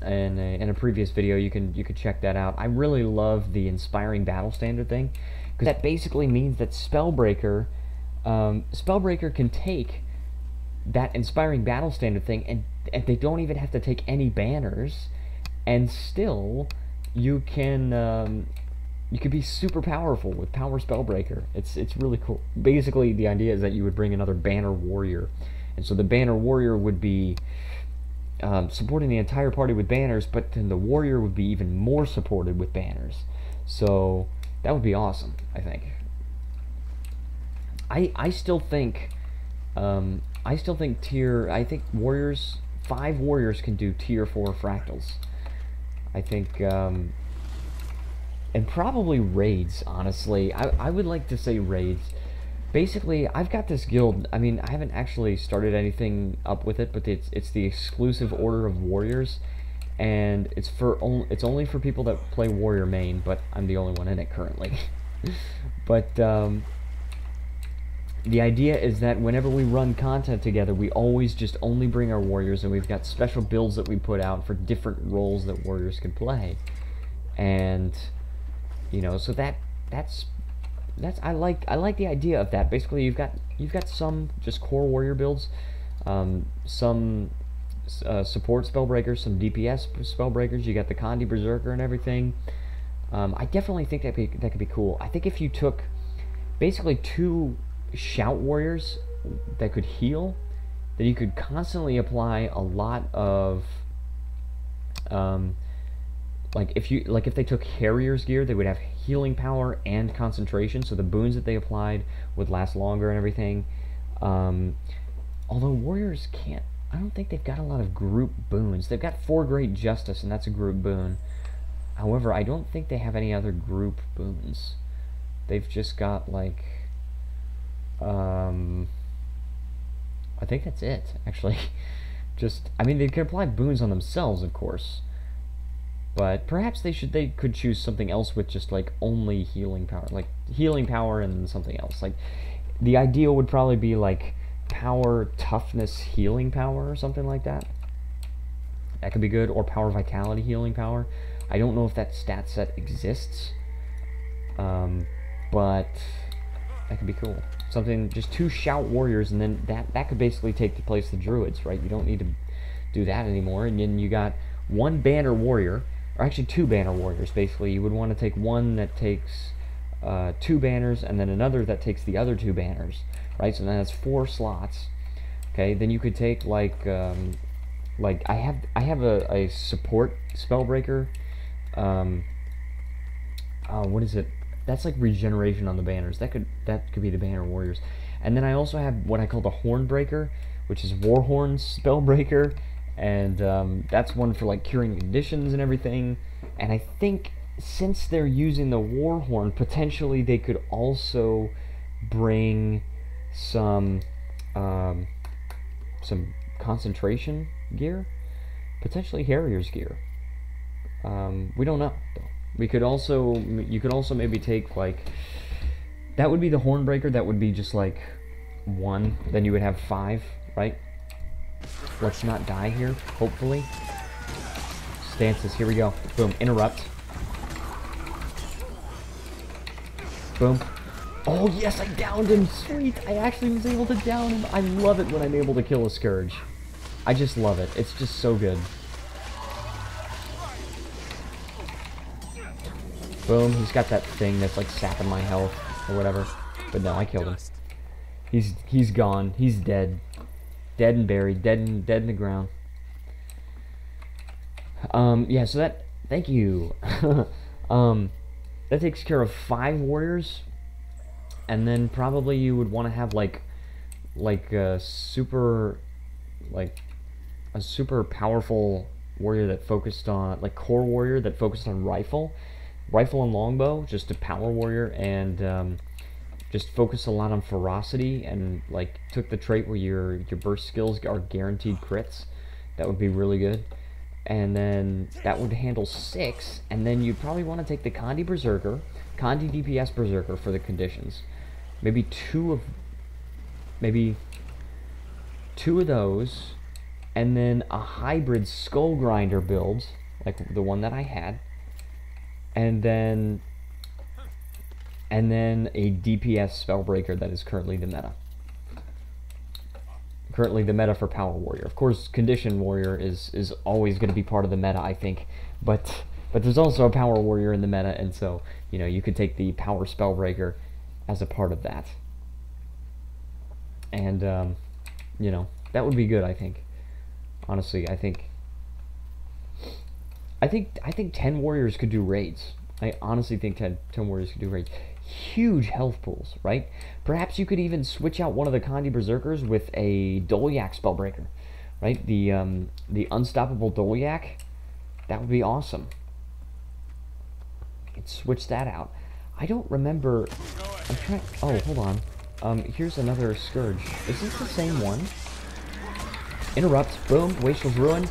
S1: In a previous video, you could check that out. I really love the inspiring battle standard thing, because that basically means that Spellbreaker can take that inspiring battle standard thing, and they don't even have to take any banners, and still you can be super powerful with Power Spellbreaker. It's really cool. Basically, the idea is that you would bring another Banner Warrior, and so the Banner Warrior would be supporting the entire party with banners, but then the Warrior would be even more supported with banners. So that would be awesome, I think. I still think I think warriors, 5 warriors can do tier 4 fractals. I think and probably raids, honestly. I would like to say raids. Basically, I've got this guild. I mean, I haven't actually started anything up with it, but it's the exclusive order of warriors, and it's only for people that play warrior main, but I'm the only one in it currently. But the idea is that whenever we run content together, we always just only bring our warriors, and we've got special builds that we put out for different roles that warriors can play. And you know, so that's I like the idea of that. Basically, you've got some just core warrior builds, some support spellbreakers, some DPS spellbreakers. You got the Kandi Berserker and everything. I definitely think that could be cool. I think if you took basically 2 shout warriors that could heal, then you could constantly apply a lot of like if they took Harrier's gear, they would have healing power and concentration, so the boons that they applied would last longer and everything. Although warriors can't, I don't think they've got a lot of group boons. They've got 4 Great Justice, and that's a group boon. However, I don't think they have any other group boons. They've just got like I think that's it, actually. Just, I mean, they could apply boons on themselves, of course, but perhaps they could choose something else with just like only healing power, like healing power and something else. Like the ideal would probably be like power, toughness, healing power, or something like that. That could be good, or power, vitality, healing power. I don't know if that stat set exists, but that could be cool. Something, just 2 shout warriors, and then that could basically take the place of the druids, right? You don't need to do that anymore. And then you got 1 banner warrior, or actually 2 banner warriors. Basically, you would want to take one that takes 2 banners, and then another that takes the other 2 banners, right? So then that's 4 slots. Okay, then you could take like I have a support spellbreaker. What is it? That's like regeneration on the banners. That could be the banner warriors. And then I also have what I call the Hornbreaker, which is Warhorn Spellbreaker, and that's one for like curing conditions and everything. And I think since they're using the Warhorn, potentially they could also bring some concentration gear, potentially Harrier's gear. We don't know though. You could also maybe take like, that would be the Hornbreaker. That would be just like 1. Then you would have 5, right? Let's not die here. Hopefully. Stances. Here we go. Boom. Interrupt. Boom. Oh yes, I downed him. Sweet. I actually was able to down him. I love it when I'm able to kill a Scourge. I just love it. It's just so good. Boom, he's got that thing that's like sapping my health or whatever. But no, I killed him. He's gone. He's dead. Dead and buried. Dead in the ground. Yeah, so that, thank you. That takes care of 5 warriors. And then probably you would want to have like a super powerful warrior that focused on, like core warrior that focused on rifle and longbow, just a power warrior, and just focus a lot on ferocity, and like took the trait where your burst skills are guaranteed crits. That would be really good. And then that would handle 6, and then you'd probably want to take the Kandi Berserker, Kandi DPS Berserker for the conditions. Maybe two of those, and then a hybrid Skull Grinder build, like the one that I had. And then a DPS Spellbreaker that is currently the meta. currently the meta for Power Warrior. Of course, Condition Warrior is always going to be part of the meta, I think, but there's also a Power Warrior in the meta, and so, you know, you could take the Power Spellbreaker as a part of that. And, you know, that would be good, I think. Honestly, I think 10 warriors could do raids. I honestly think 10 warriors could do raids. Huge health pools, right? Perhaps you could even switch out one of the Kandi Berserkers with a Dolyak Spellbreaker, right? The Unstoppable Dolyak. That would be awesome. You could switch that out. I don't remember. I'm trying. Oh, hold on. Here's another Scourge. Is this the same one? Interrupt. Boom. Wastrel's Ruin.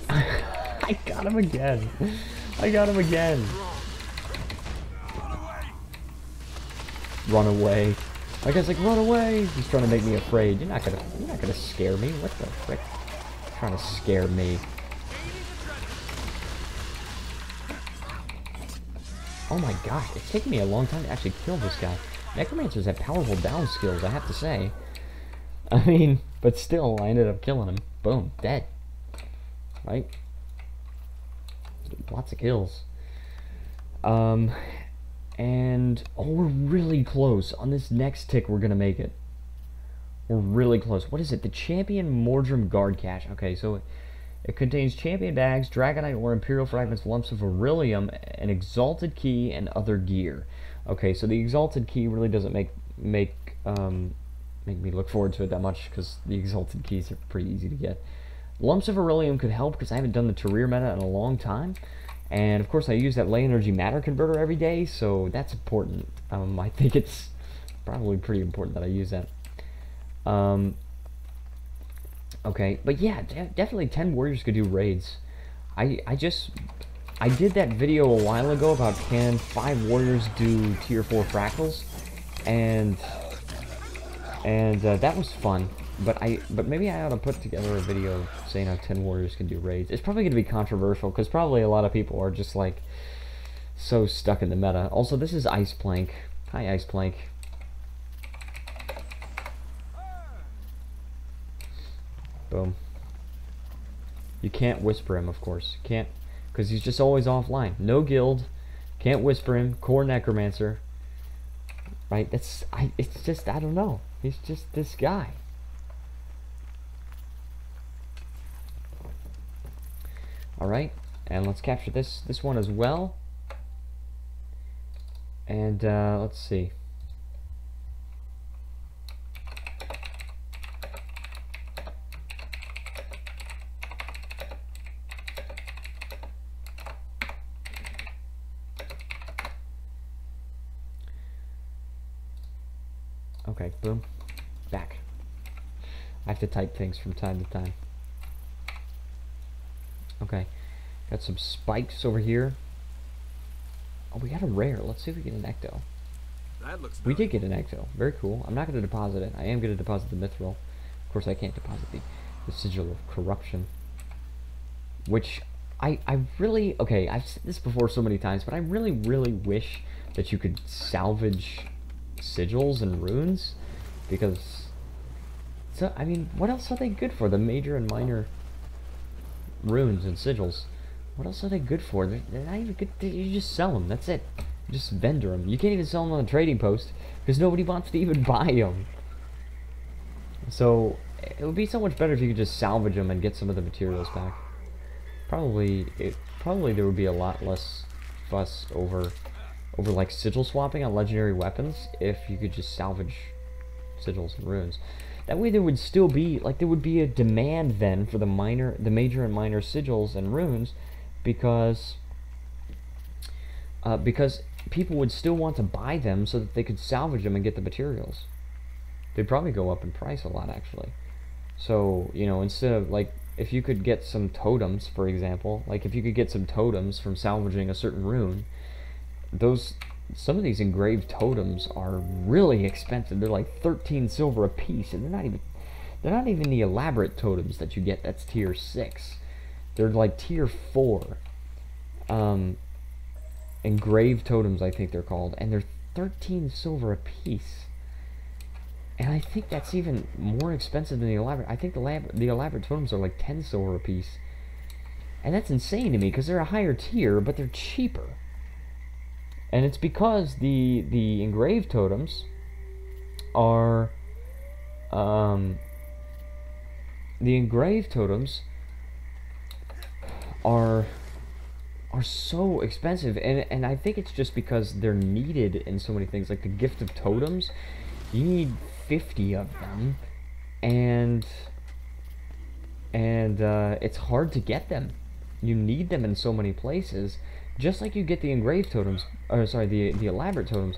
S1: I got him again. I got him again. Run away. My guy's like, run away. He's trying to make me afraid. You're not gonna scare me. What the frick? You're trying to scare me. Oh my gosh, it's taking me a long time to actually kill this guy. Necromancers have powerful down skills, I have to say. I mean, but still, I ended up killing him. Boom, dead. Right? Lots of kills. And, oh, we're really close. On this next tick, we're gonna make it. We're really close. What is it? The Champion Mordrim Guard Cache. Okay, so it contains Champion Bags, Dragonite or Imperial Fragments, lumps of Beryllium, an Exalted Key, and other gear. Okay, so the Exalted Key really doesn't make me look forward to it that much, because the Exalted Keys are pretty easy to get. Lumps of Beryllium could help, because I haven't done the Career meta in a long time. And, of course, I use that Ley Energy Matter Converter every day, so that's important. I think it's probably pretty important that I use that. Okay, but yeah, definitely 10 warriors could do raids. I did that video a while ago about can 5 warriors do tier 4 fractals, and that was fun. But maybe I ought to put together a video saying how 10 warriors can do raids. It's probably going to be controversial, because probably a lot of people are just like so stuck in the meta. Also, this is Ice Plank. Hi, Ice Plank. Boom. You can't whisper him, of course. Can't, because he's just always offline. No guild. Can't whisper him. Core Necromancer. Right? It's just, I don't know. He's just this guy. Alright, and let's capture this one as well. And let's see. Okay, boom. Back. I have to type things from time to time. Okay, got some spikes over here. Oh, we got a rare. Let's see if we get an Ecto.
S2: That looks
S1: we did get an Ecto. Very cool. I'm not going to deposit it. I am going to deposit the Mithril. Of course, I can't deposit the Sigil of Corruption. Which, I really... Okay, I've said this before so many times, but I really, really wish that you could salvage sigils and runes. Because... So, I mean, what else are they good for? The major and minor... runes and sigils. What else are they good for? They're not even good. You just sell them. That's it. You just vendor them. You can't even sell them on a trading post because nobody wants to even buy them. So it would be so much better if you could just salvage them and get some of the materials back. Probably there would be a lot less fuss over like sigil swapping on legendary weapons if you could just salvage sigils and runes. That way there would still be, like, there would be a demand then for the major and minor sigils and runes, because people would still want to buy them so that they could salvage them and get the materials. They'd probably go up in price a lot, actually. So, you know, instead of, like, if you could get some totems, for example, like, if you could get some totems from salvaging a certain rune, some of these engraved totems are really expensive. They're like 13 silver a piece, and they're not even the elaborate totems that you get. That's tier 6. They're like tier 4 engraved totems, I think they're called, and they're 13 silver a piece. And I think that's even more expensive than the elaborate. I think the elaborate totems are like 10 silver a piece. And that's insane to me, because they're a higher tier, but they're cheaper. And it's because the engraved totems are... the engraved totems are so expensive, and I think it's just because they're needed in so many things. Like the gift of totems, you need 50 of them, and it's hard to get them. You need them in so many places, just like you get the engraved totems, or sorry, the elaborate totems.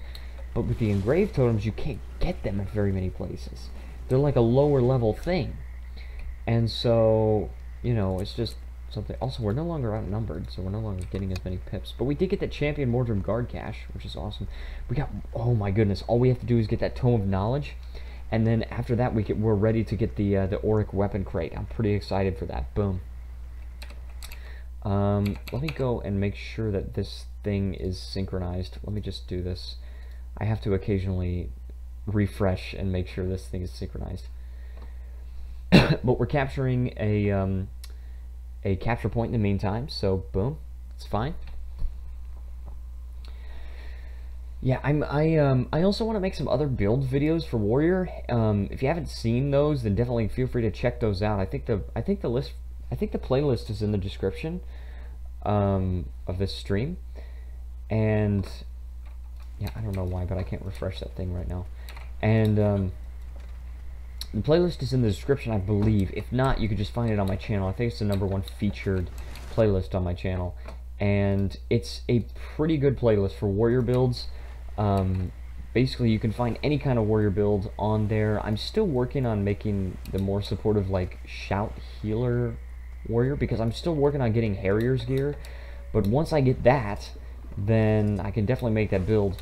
S1: But with the engraved totems, you can't get them at very many places. They're like a lower level thing, and so, you know, it's just something. Also, we're no longer outnumbered, so we're no longer getting as many pips. But we did get that Champion Mordrim Guard cache, which is awesome. We got, oh my goodness, all we have to do is get that Tome of Knowledge, and then after that we're ready to get the Auric Weapon Crate. I'm pretty excited for that. Boom. Let me go and make sure that this thing is synchronized. Let me just do this. I have to occasionally refresh and make sure this thing is synchronized. But we're capturing a capture point in the meantime, so boom, it's fine. Yeah, I also want to make some other build videos for Warrior. If you haven't seen those, then definitely feel free to check those out. I think the playlist is in the description of this stream, and yeah, I don't know why, but I can't refresh that thing right now. And the playlist is in the description, I believe. If not, you could just find it on my channel. I think it's the #1 featured playlist on my channel, and it's a pretty good playlist for warrior builds. Basically, you can find any kind of warrior build on there. I'm still working on making the more supportive, like, shout healer warrior, because I'm still working on getting Harrier's gear. But once I get that, then I can definitely make that build.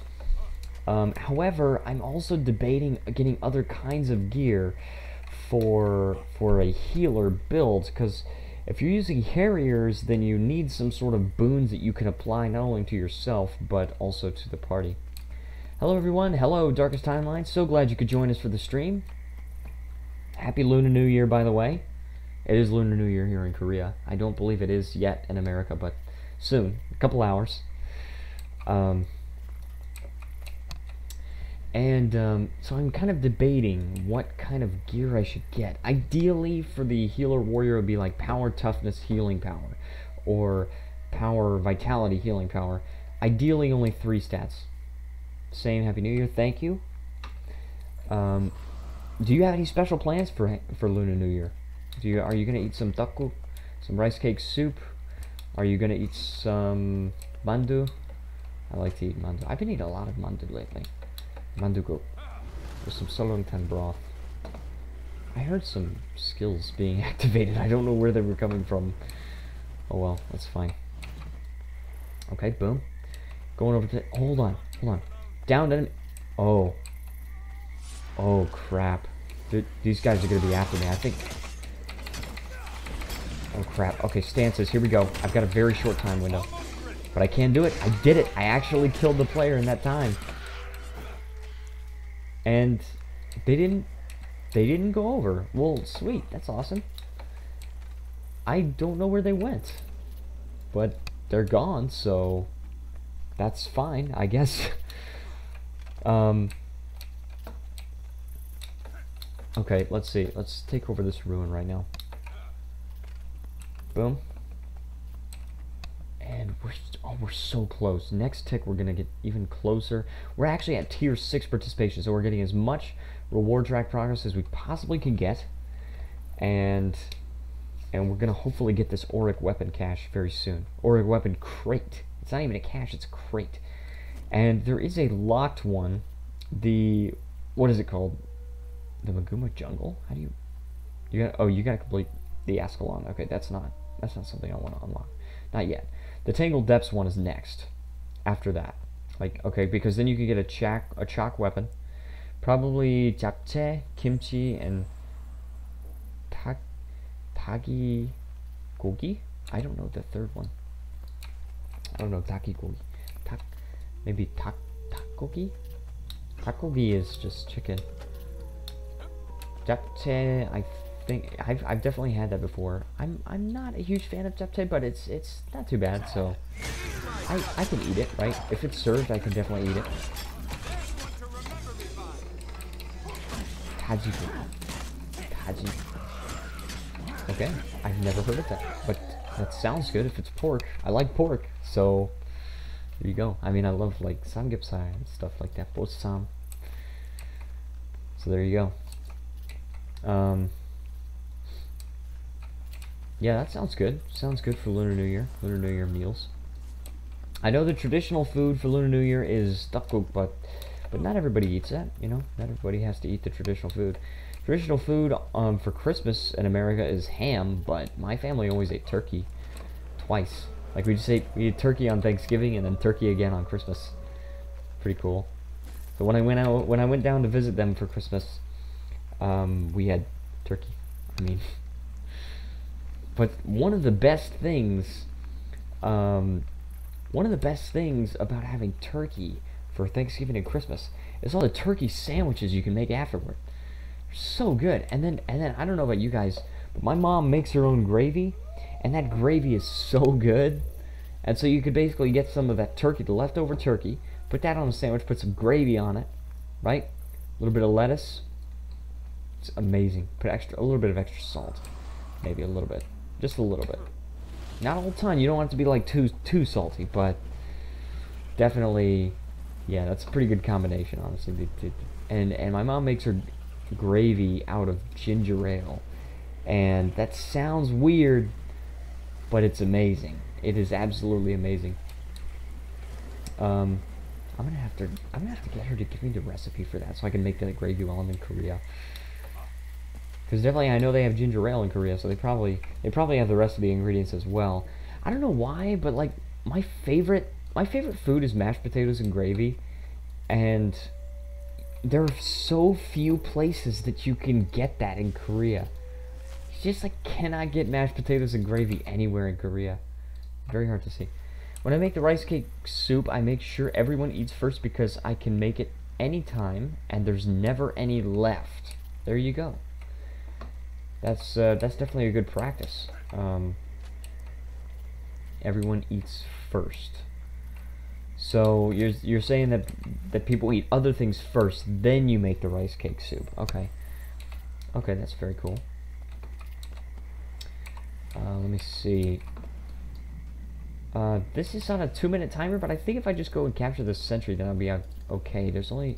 S1: However, I'm also debating getting other kinds of gear for a healer build, because if you're using Harriers, then you need some sort of boons that you can apply not only to yourself, but also to the party. Hello everyone, hello Darkest Timeline, so glad you could join us for the stream. Happy Lunar New Year, by the way. It is Lunar New Year here in Korea. I don't believe it is yet in America, but soon, a couple hours. So I'm kind of debating what kind of gear I should get. Ideally, for the healer warrior, it would be like power, toughness, healing power, or power, vitality, healing power. Ideally, only 3 stats. Saying Happy New Year, thank you. Do you have any special plans for Lunar New Year? Are you gonna eat some tteokguk, some rice cake soup? Are you gonna eat some mandu? I like to eat mandu. I've been eating a lot of mandu lately. Mandugo with some solontan broth. I heard some skills being activated. I don't know where they were coming from. Oh well, that's fine. Okay, boom. Going over to... Hold on. Down enemy. Oh. Oh, crap. These guys are going to be after me, I think. Oh, crap. Okay, stances. Here we go. I've got a very short time window. But I can do it. I did it. I actually killed the player in that time. And they didn't go over. Well, sweet. That's awesome. I don't know where they went. But they're gone, so that's fine, I guess. Okay, let's see. Let's take over this ruin right now. Boom. And we're so close. Next tick, we're gonna get even closer. We're actually at tier 6 participation, so we're getting as much reward track progress as we possibly can get, and we're gonna hopefully get this Auric weapon cache very soon. Auric weapon crate. It's not even a cache; it's a crate. And there is a locked one. What is it called? The Maguma Jungle. How do you? You gotta complete the Ascalon. Okay, that's not something I want to unlock. Not yet. The Tangled Depths one is next. After that, like, okay, because then you can get a chalk weapon, probably japchae, kimchi, and tagi gogi. I don't know the third one. I don't know taki gogi. Maybe takogi. Takogi is just chicken. Japchae, I think I've definitely had that before. I'm not a huge fan of japchae, but it's not too bad. So I can eat it, right? If it's served, I can definitely eat it. Taji. Okay, I've never heard of that, but that sounds good if it's pork. I like pork, so there you go. I mean, I love like samgyeopsal and stuff like that, bossam. So there you go. Yeah, that sounds good. Sounds good for Lunar New Year. Lunar New Year meals. I know the traditional food for Lunar New Year is tteokguk, but not everybody eats that. You know, not everybody has to eat the traditional food. Traditional food for Christmas in America is ham, but my family always ate turkey twice. Like we ate turkey on Thanksgiving and then turkey again on Christmas. Pretty cool. So when I went down to visit them for Christmas, we had turkey. I mean, but one of the best things about having turkey for Thanksgiving and Christmas is all the turkey sandwiches you can make afterward. They're so good. And then I don't know about you guys, but my mom makes her own gravy, and that gravy is so good. And so you could basically get some of that turkey, the leftover turkey, put that on a sandwich, put some gravy on it, right? A little bit of lettuce. It's amazing. Put a little bit of extra salt, maybe a little bit, just a little bit. Not a whole ton. You don't want it to be like too salty, but definitely, yeah, that's a pretty good combination, honestly. And my mom makes her gravy out of ginger ale, and that sounds weird, but it's amazing. It is absolutely amazing. I'm gonna have to get her to give me the recipe for that so I can make that gravy while I'm in Korea. Because definitely I know they have ginger ale in Korea, so they probably have the rest of the ingredients as well. I don't know why, but like my favorite food is mashed potatoes and gravy, and there are so few places that you can get that in Korea. You just like cannot get mashed potatoes and gravy anywhere in Korea. Very hard to see. When I make the rice cake soup, I make sure everyone eats first because I can make it anytime and there's never any left. There you go. That's definitely a good practice. Everyone eats first. So you're saying that people eat other things first, then you make the rice cake soup. Okay. Okay, that's very cool. Let me see. This is on a 2-minute timer, but I think if I just go and capture this sentry, then I'll be okay. There are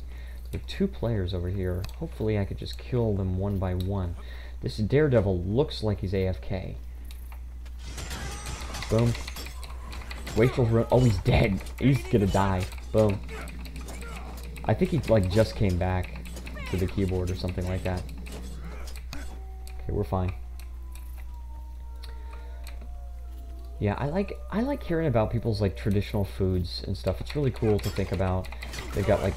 S1: 2 players over here. Hopefully I could just kill them one by one. This Daredevil looks like he's AFK. Boom. Wait till oh, he's dead. He's gonna die. Boom. I think he like just came back to the keyboard or something like that. Okay, we're fine. Yeah, I like hearing about people's like traditional foods and stuff. It's really cool to think about. They've got like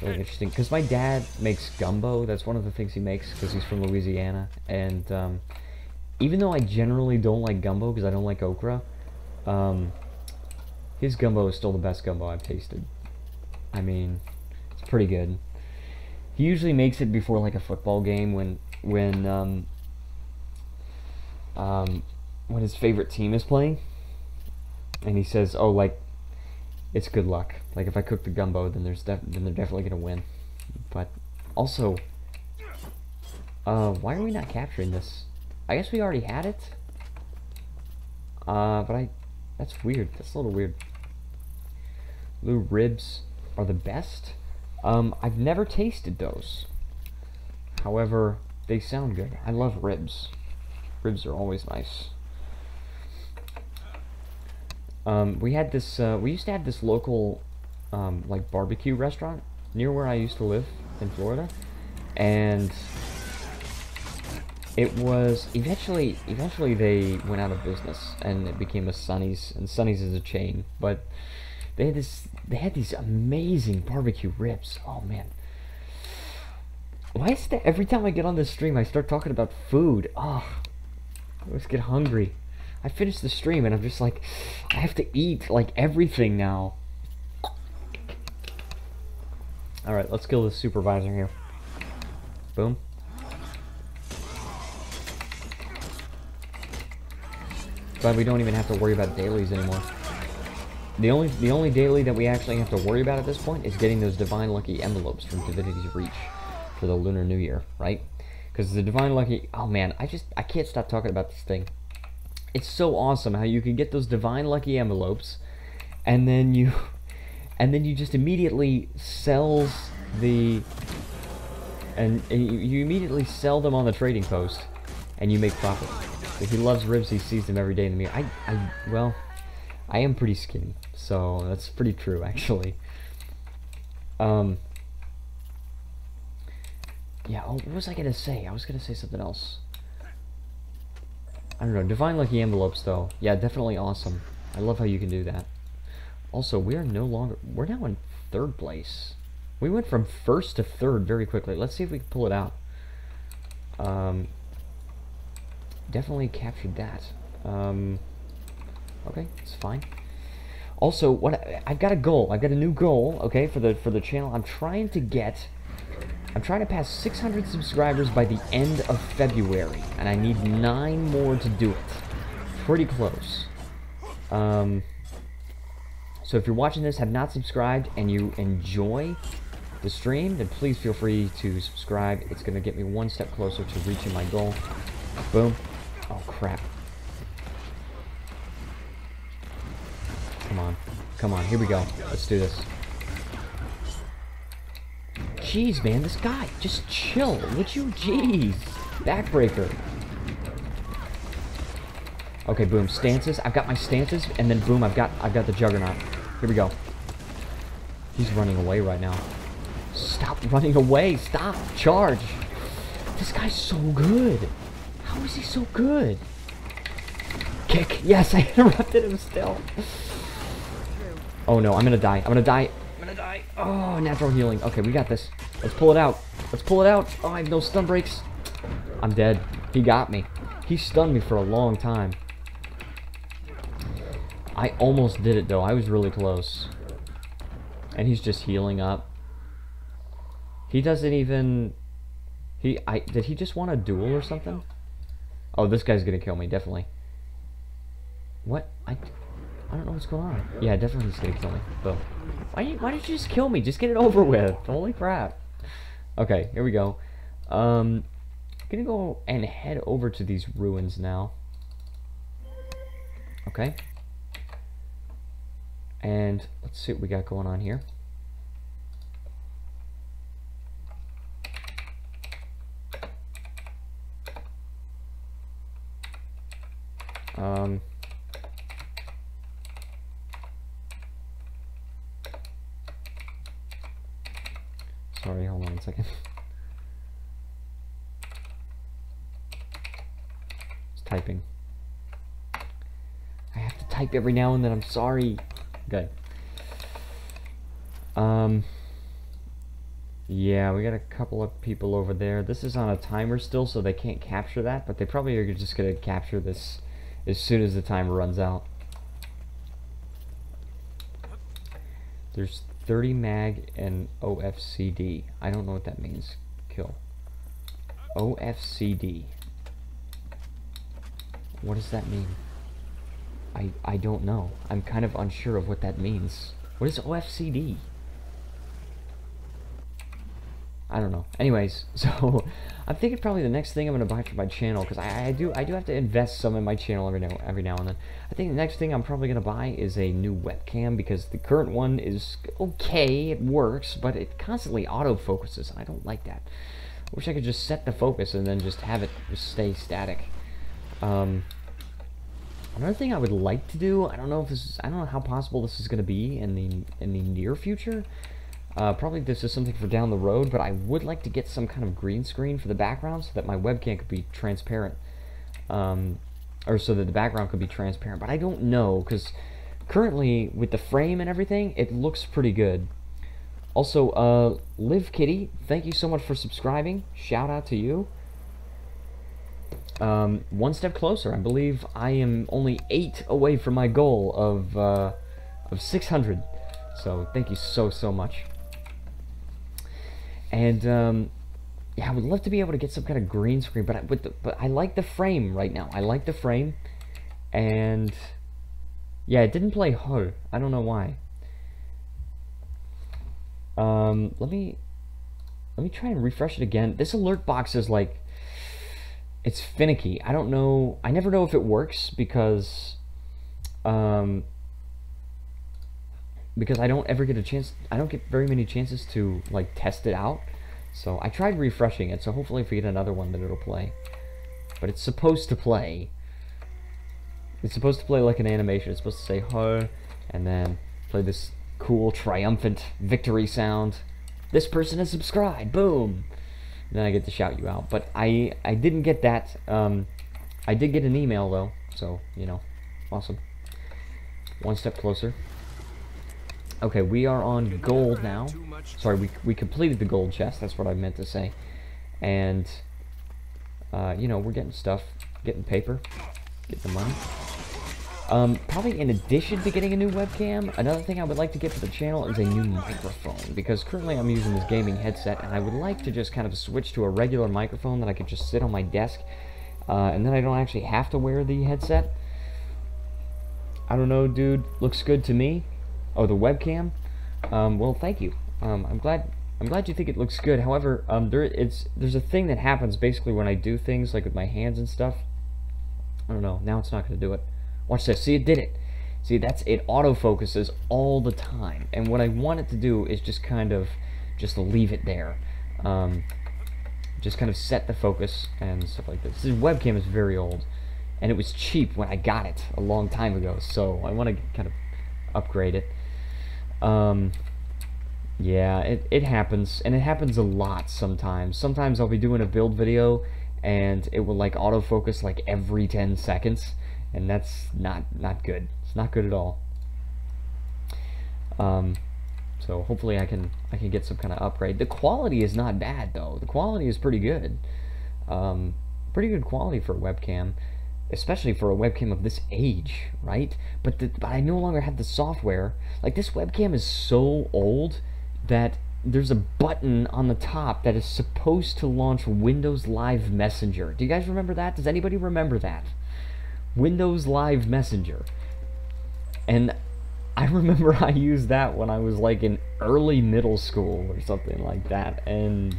S1: really interesting, because my dad makes gumbo. That's one of the things he makes because he's from Louisiana. And even though I generally don't like gumbo because I don't like okra, his gumbo is still the best gumbo I've tasted. I mean, it's pretty good. He usually makes it before like a football game when his favorite team is playing, and he says, "Oh, like it's good luck. Like if I cook the gumbo, then they're definitely gonna win." But also, why are we not capturing this? I guess we already had it. But that's weird. That's a little weird. Blue ribs are the best. I've never tasted those. However, they sound good. I love ribs. Ribs are always nice. We had this. We used to have this local, like barbecue restaurant near where I used to live in Florida, and it was eventually they went out of business and it became a Sonny's, and Sonny's is a chain, but they had these amazing barbecue ribs. Oh man. Why is that every time I get on this stream I start talking about food? Oh, I always get hungry. I finish the stream and I'm just like, I have to eat like everything now. Alright, let's kill this supervisor here. Boom. glad we don't even have to worry about dailies anymore. The only daily that we actually have to worry about at this point is getting those Divine Lucky envelopes from Divinity's Reach for the Lunar New Year, right? Because the Divine Lucky, oh man, I can't stop talking about this thing. It's so awesome how you can get those Divine Lucky envelopes, and then you just immediately sells the, and you immediately sell them on the trading post, and you make profit. If he loves ribs, he sees them every day in the mirror. Well, I am pretty skinny, so that's pretty true, actually. Yeah, oh, what was I gonna say? I was gonna say something else. I don't know, Divine Lucky envelopes, though. Yeah, definitely awesome. I love how you can do that. Also, we're now in 3rd place. We went from 1st to 3rd very quickly. Let's see if we can pull it out. Definitely captured that. Okay, it's fine. Also, I've got a goal. I've got a new goal, okay, for the channel. I'm trying to pass 600 subscribers by the end of February, and I need 9 more to do it. Pretty close. So if you're watching this, have not subscribed, and you enjoy the stream, then please feel free to subscribe. It's going to get me 1 step closer to reaching my goal. Boom. Oh, crap. Come on. Come on, here we go. Let's do this. Jeez, man, this guy. Just chill. Would you? Jeez. Backbreaker. Okay, boom. Stances. I've got my stances, and then boom, I've got the Juggernaut. Here we go. He's running away right now. Stop running away. Stop. Charge. This guy's so good. How is he so good? Kick. Yes, I interrupted him still. Oh no, I'm gonna die. I'm gonna die. I'm gonna die. Oh, natural healing. Okay, we got this. Let's pull it out. Let's pull it out. Oh, I have no stun breaks. I'm dead. He got me. He stunned me for a long time. I almost did it though. I was really close. And he's just healing up. He doesn't even... Did he just want a duel or something? Oh, this guy's gonna kill me, definitely. What? I don't know what's going on. Yeah, definitely he's gonna kill me. Boom. Why did you just kill me? Just get it over with. Holy crap. Okay, here we go. I'm gonna go and head over to these ruins now. Okay. And let's see what we got going on here. Sorry, hold on a second. It's typing. I have to type every now and then, I'm sorry. Okay. Yeah, we got a couple of people over there. This is on a timer still, so they can't capture that, but they probably are just gonna capture this as soon as the timer runs out. There's 30 mag and OFCD. I don't know what that means. Kill. OFCD. What does that mean? I don't know. I'm kind of unsure of what that means. What is OFCD? I don't know. Anyways, so I'm thinking probably the next thing I'm gonna buy for my channel, because I do have to invest some in my channel every now and then. I think the next thing I'm probably gonna buy is a new webcam, because the current one is okay, it works, but it constantly autofocuses, and I don't like that. I wish I could just set the focus and then just have it just stay static. Another thing I would like to do, I don't know how possible this is gonna be in the near future. Probably this is something for down the road, but I would like to get some kind of green screen for the background so that my webcam could be transparent, or so that the background could be transparent, but I don't know, because currently with the frame and everything, it looks pretty good. Also, Live Kitty, thank you so much for subscribing. Shout out to you. 1 step closer. I believe I am only 8 away from my goal of 600. So thank you so much. And yeah, I would love to be able to get some kind of green screen, but I like the frame right now. I like the frame, and yeah, it didn't play Hull. I don't know why. Let me try and refresh it again. This alert box is like, it's finicky. I don't know. I never know if it works because I don't ever get a chance. I don't get very many chances to like test it out. So I tried refreshing it. So hopefully, if we get another one, then it'll play. But it's supposed to play. It's supposed to play like an animation. It's supposed to say "Huh," and then play this cool, triumphant victory sound. This person has subscribed. Boom. And then I get to shout you out. But I didn't get that. I did get an email though. So you know, awesome. One step closer. Okay, we are on gold now. Sorry, we completed the gold chest. That's what I meant to say. And you know, we're getting stuff, getting paper, getting the money. Probably in addition to getting a new webcam, another thing I would like to get for the channel is a new microphone, because currently I'm using this gaming headset, and I would like to just kind of switch to a regular microphone that I could just sit on my desk, and then I don't actually have to wear the headset. I don't know, dude. Looks good to me. Oh, the webcam? Well, thank you. I'm glad you think it looks good. However, there's a thing that happens basically when I do things like with my hands and stuff. I don't know. Now it's not going to do it. Watch this. See, it did it. See, it autofocuses all the time. And what I want it to do is just kind of leave it there. Just kind of set the focus and stuff like this. This webcam is very old, and it was cheap when I got it a long time ago. So I want to kind of upgrade it. Yeah, it happens, and it happens a lot sometimes. Sometimes I'll be doing a build video, and it will like autofocus like every 10 seconds. And that's not good. It's not good at all. So hopefully I can get some kind of upgrade. The quality is not bad though. The quality is pretty good. Pretty good quality for a webcam, especially for a webcam of this age, right? But I no longer have the software. Like, this webcam is so old that there's a button on the top that is supposed to launch Windows Live Messenger. Do you guys remember that? Does anybody remember that? Windows Live Messenger. And I remember I used that when I was like in early middle school or something like that, and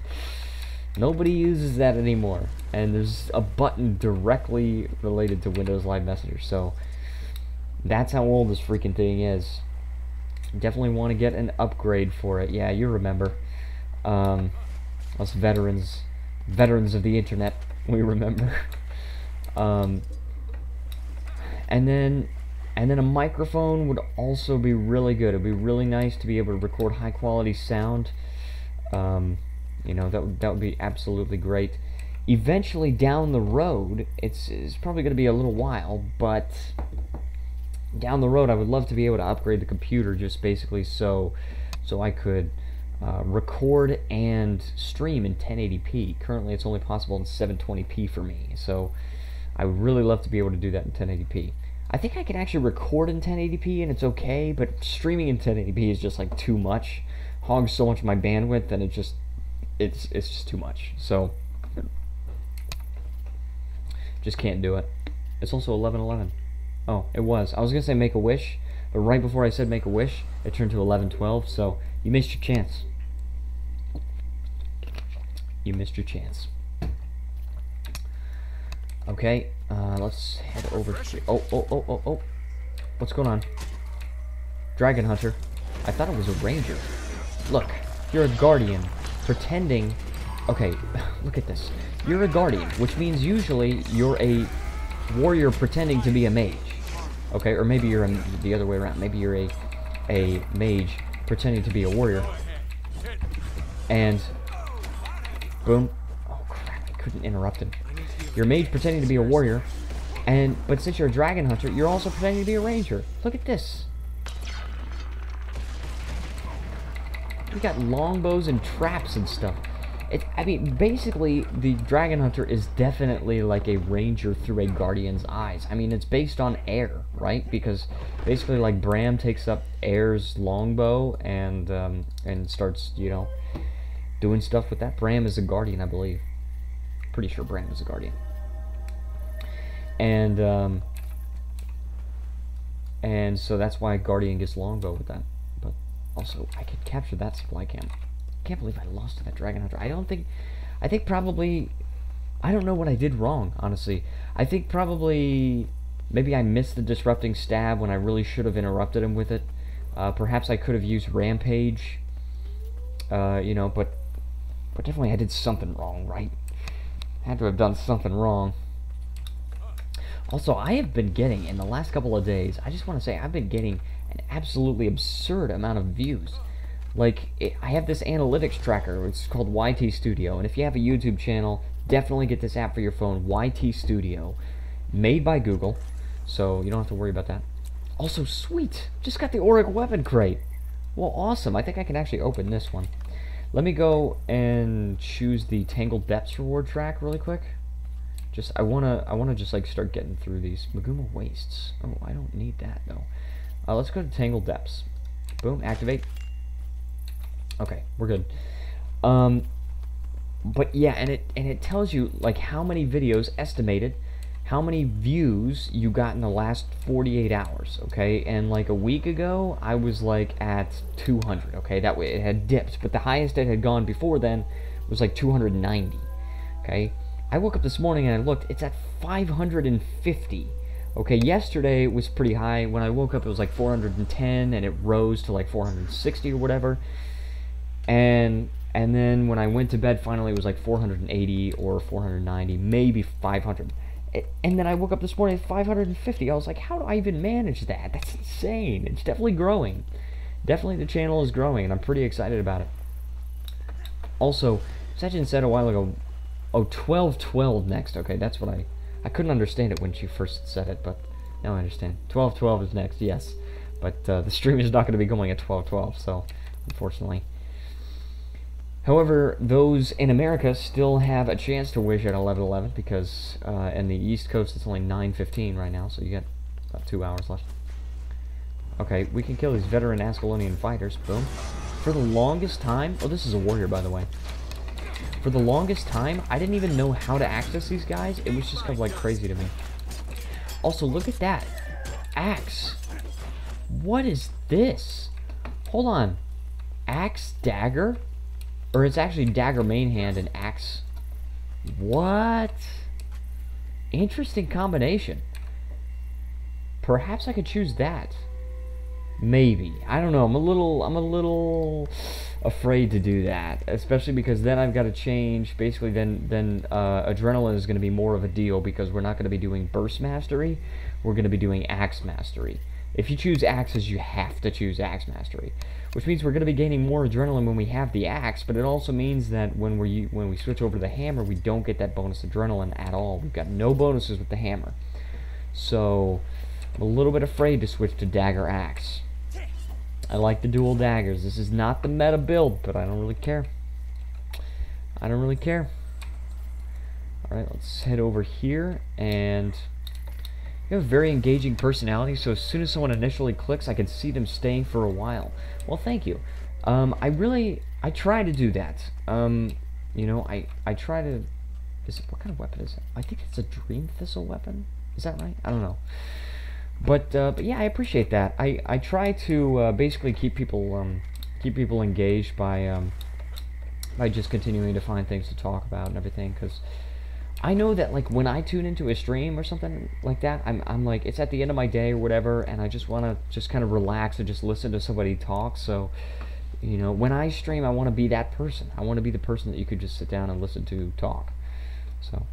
S1: nobody uses that anymore. And there's a button directly related to Windows Live Messenger, so that's how old this freaking thing is. Definitely want to get an upgrade for it. Yeah, you remember. Us veterans of the internet, we remember. And then a microphone would also be really good. It'd be really nice to be able to record high quality sound. You know, that would be absolutely great. Eventually down the road, it's probably going to be a little while, but down the road I would love to be able to upgrade the computer, just basically so I could record and stream in 1080p. Currently it's only possible in 720p for me, so I would really love to be able to do that in 1080p. I think I can actually record in 1080p and it's okay, but streaming in 1080p is just like too much. Hogs so much of my bandwidth, and it's just too much. So just can't do it. It's also 11:11. Oh, it was. I was gonna say make a wish, but right before I said make a wish, it turned to 11:12. So you missed your chance. You missed your chance. Okay, let's head over to... Oh. What's going on? Dragon Hunter. I thought it was a ranger. Look, you're a guardian, pretending... Okay, look at this. You're a guardian, which means usually you're a warrior pretending to be a mage. Okay, or maybe you're the other way around. Maybe you're a mage pretending to be a warrior. And... boom. Oh, crap, I couldn't interrupt him. You're a mage pretending to be a warrior, but since you're a dragon hunter, you're also pretending to be a ranger. Look at this. We got longbows and traps and stuff. I mean, basically, the dragon hunter is definitely like a ranger through a guardian's eyes. I mean, it's based on air, right? Because basically, like, Bram takes up air's longbow and starts, you know, doing stuff with that. Bram is a guardian, I believe. Pretty sure Bram is a guardian. And and so that's why Guardian gets longbow with that. But also, I could capture that supply camp. Can't believe I lost to that Dragon Hunter. I think probably, I don't know what I did wrong, honestly. I think probably, maybe I missed the disrupting stab when I really should have interrupted him with it. Perhaps I could have used Rampage, you know, but definitely I did something wrong, right? Had to have done something wrong. Also, I have been getting, in the last couple of days, I just want to say, I've been getting an absolutely absurd amount of views. Like, I have this analytics tracker, it's called YT Studio, and if you have a YouTube channel, definitely get this app for your phone, YT Studio, made by Google, so you don't have to worry about that. Also, sweet, just got the Auric weapon crate. Well, awesome, I think I can actually open this one. Let me go and choose the Tangled Depths reward track really quick. Just, I wanna just like start getting through these. Maguma Wastes. Oh, I don't need that though. Let's go to Tangled Depths. Boom, activate. Okay, we're good. But yeah, and it tells you like how many videos estimated, how many views you got in the last 48 hours. Okay, and like a week ago, I was like at 200. Okay, that way it had dipped, but the highest it had gone before then was like 290. Okay. I woke up this morning and I looked, it's at 550. Okay, yesterday it was pretty high. When I woke up it was like 410 and it rose to like 460 or whatever. And then when I went to bed finally it was like 480 or 490, maybe 500. And then I woke up this morning at 550. I was like, how do I even manage that? That's insane. It's definitely growing. Definitely the channel is growing and I'm pretty excited about it. Also, Sachin said a while ago, oh, 1212 next. Okay, that's what I couldn't understand it when she first said it, but now I understand. 1212 is next, yes. But the stream is not going to be going at 1212, so unfortunately. However, those in America still have a chance to wish at 1111 because in the East Coast it's only 9:15 right now, so you got about 2 hours left. Okay, we can kill these veteran Ascalonian fighters. Boom. For the longest time, oh, this is a warrior, by the way. For the longest time, I didn't even know how to access these guys. It was just kind of like crazy to me. Also, look at that. Axe. What is this? Hold on. Axe, dagger? Or it's actually dagger main hand and axe. What? Interesting combination. Perhaps I could choose that. Maybe. I don't know. I'm a little afraid to do that, especially because then I've got to change. Basically, then adrenaline is going to be more of a deal because we're not going to be doing burst mastery. We're going to be doing axe mastery. If you choose axes, you have to choose axe mastery, which means we're going to be gaining more adrenaline when we have the axe. But it also means that when we switch over to the hammer, we don't get that bonus adrenaline at all. We've got no bonuses with the hammer, so I'm a little bit afraid to switch to dagger axe. I like the dual daggers. This is not the meta build, but I don't really care. I don't really care. Alright, let's head over here, and you have a very engaging personality, so as soon as someone initially clicks, I can see them staying for a while. Well, thank you. I try to do that. You know, I try to... what kind of weapon is it? I think it's a Dream Thistle weapon. Is that right? I don't know. But yeah, I appreciate that. I try to basically keep people engaged by just continuing to find things to talk about and everything, because I know that like when I tune into a stream or something like that, I'm like, it's at the end of my day or whatever, and I just want to just kind of relax and just listen to somebody talk. So, you know, when I stream, I want to be that person. I want to be the person that you could just sit down and listen to talk. So,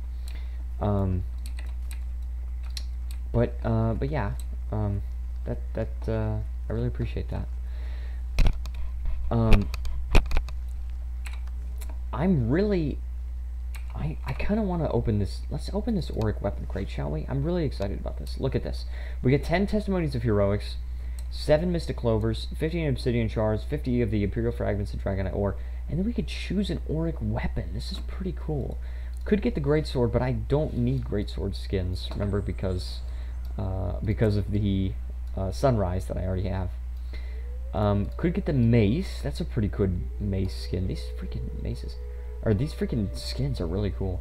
S1: but yeah, I really appreciate that. I kind of want to open this. Let's open this Auric weapon crate, shall we? I'm really excited about this. Look at this. We get 10 testimonies of heroics, 7 mystic clovers, 15 obsidian shards, 50 of the imperial fragments and dragonite ore, and then we could choose an Auric weapon. This is pretty cool. Could get the greatsword, but I don't need greatsword skins. Remember, because of the sunrise that I already have. Could get the mace. That's a pretty good mace skin. These freaking maces, or these freaking skins are really cool.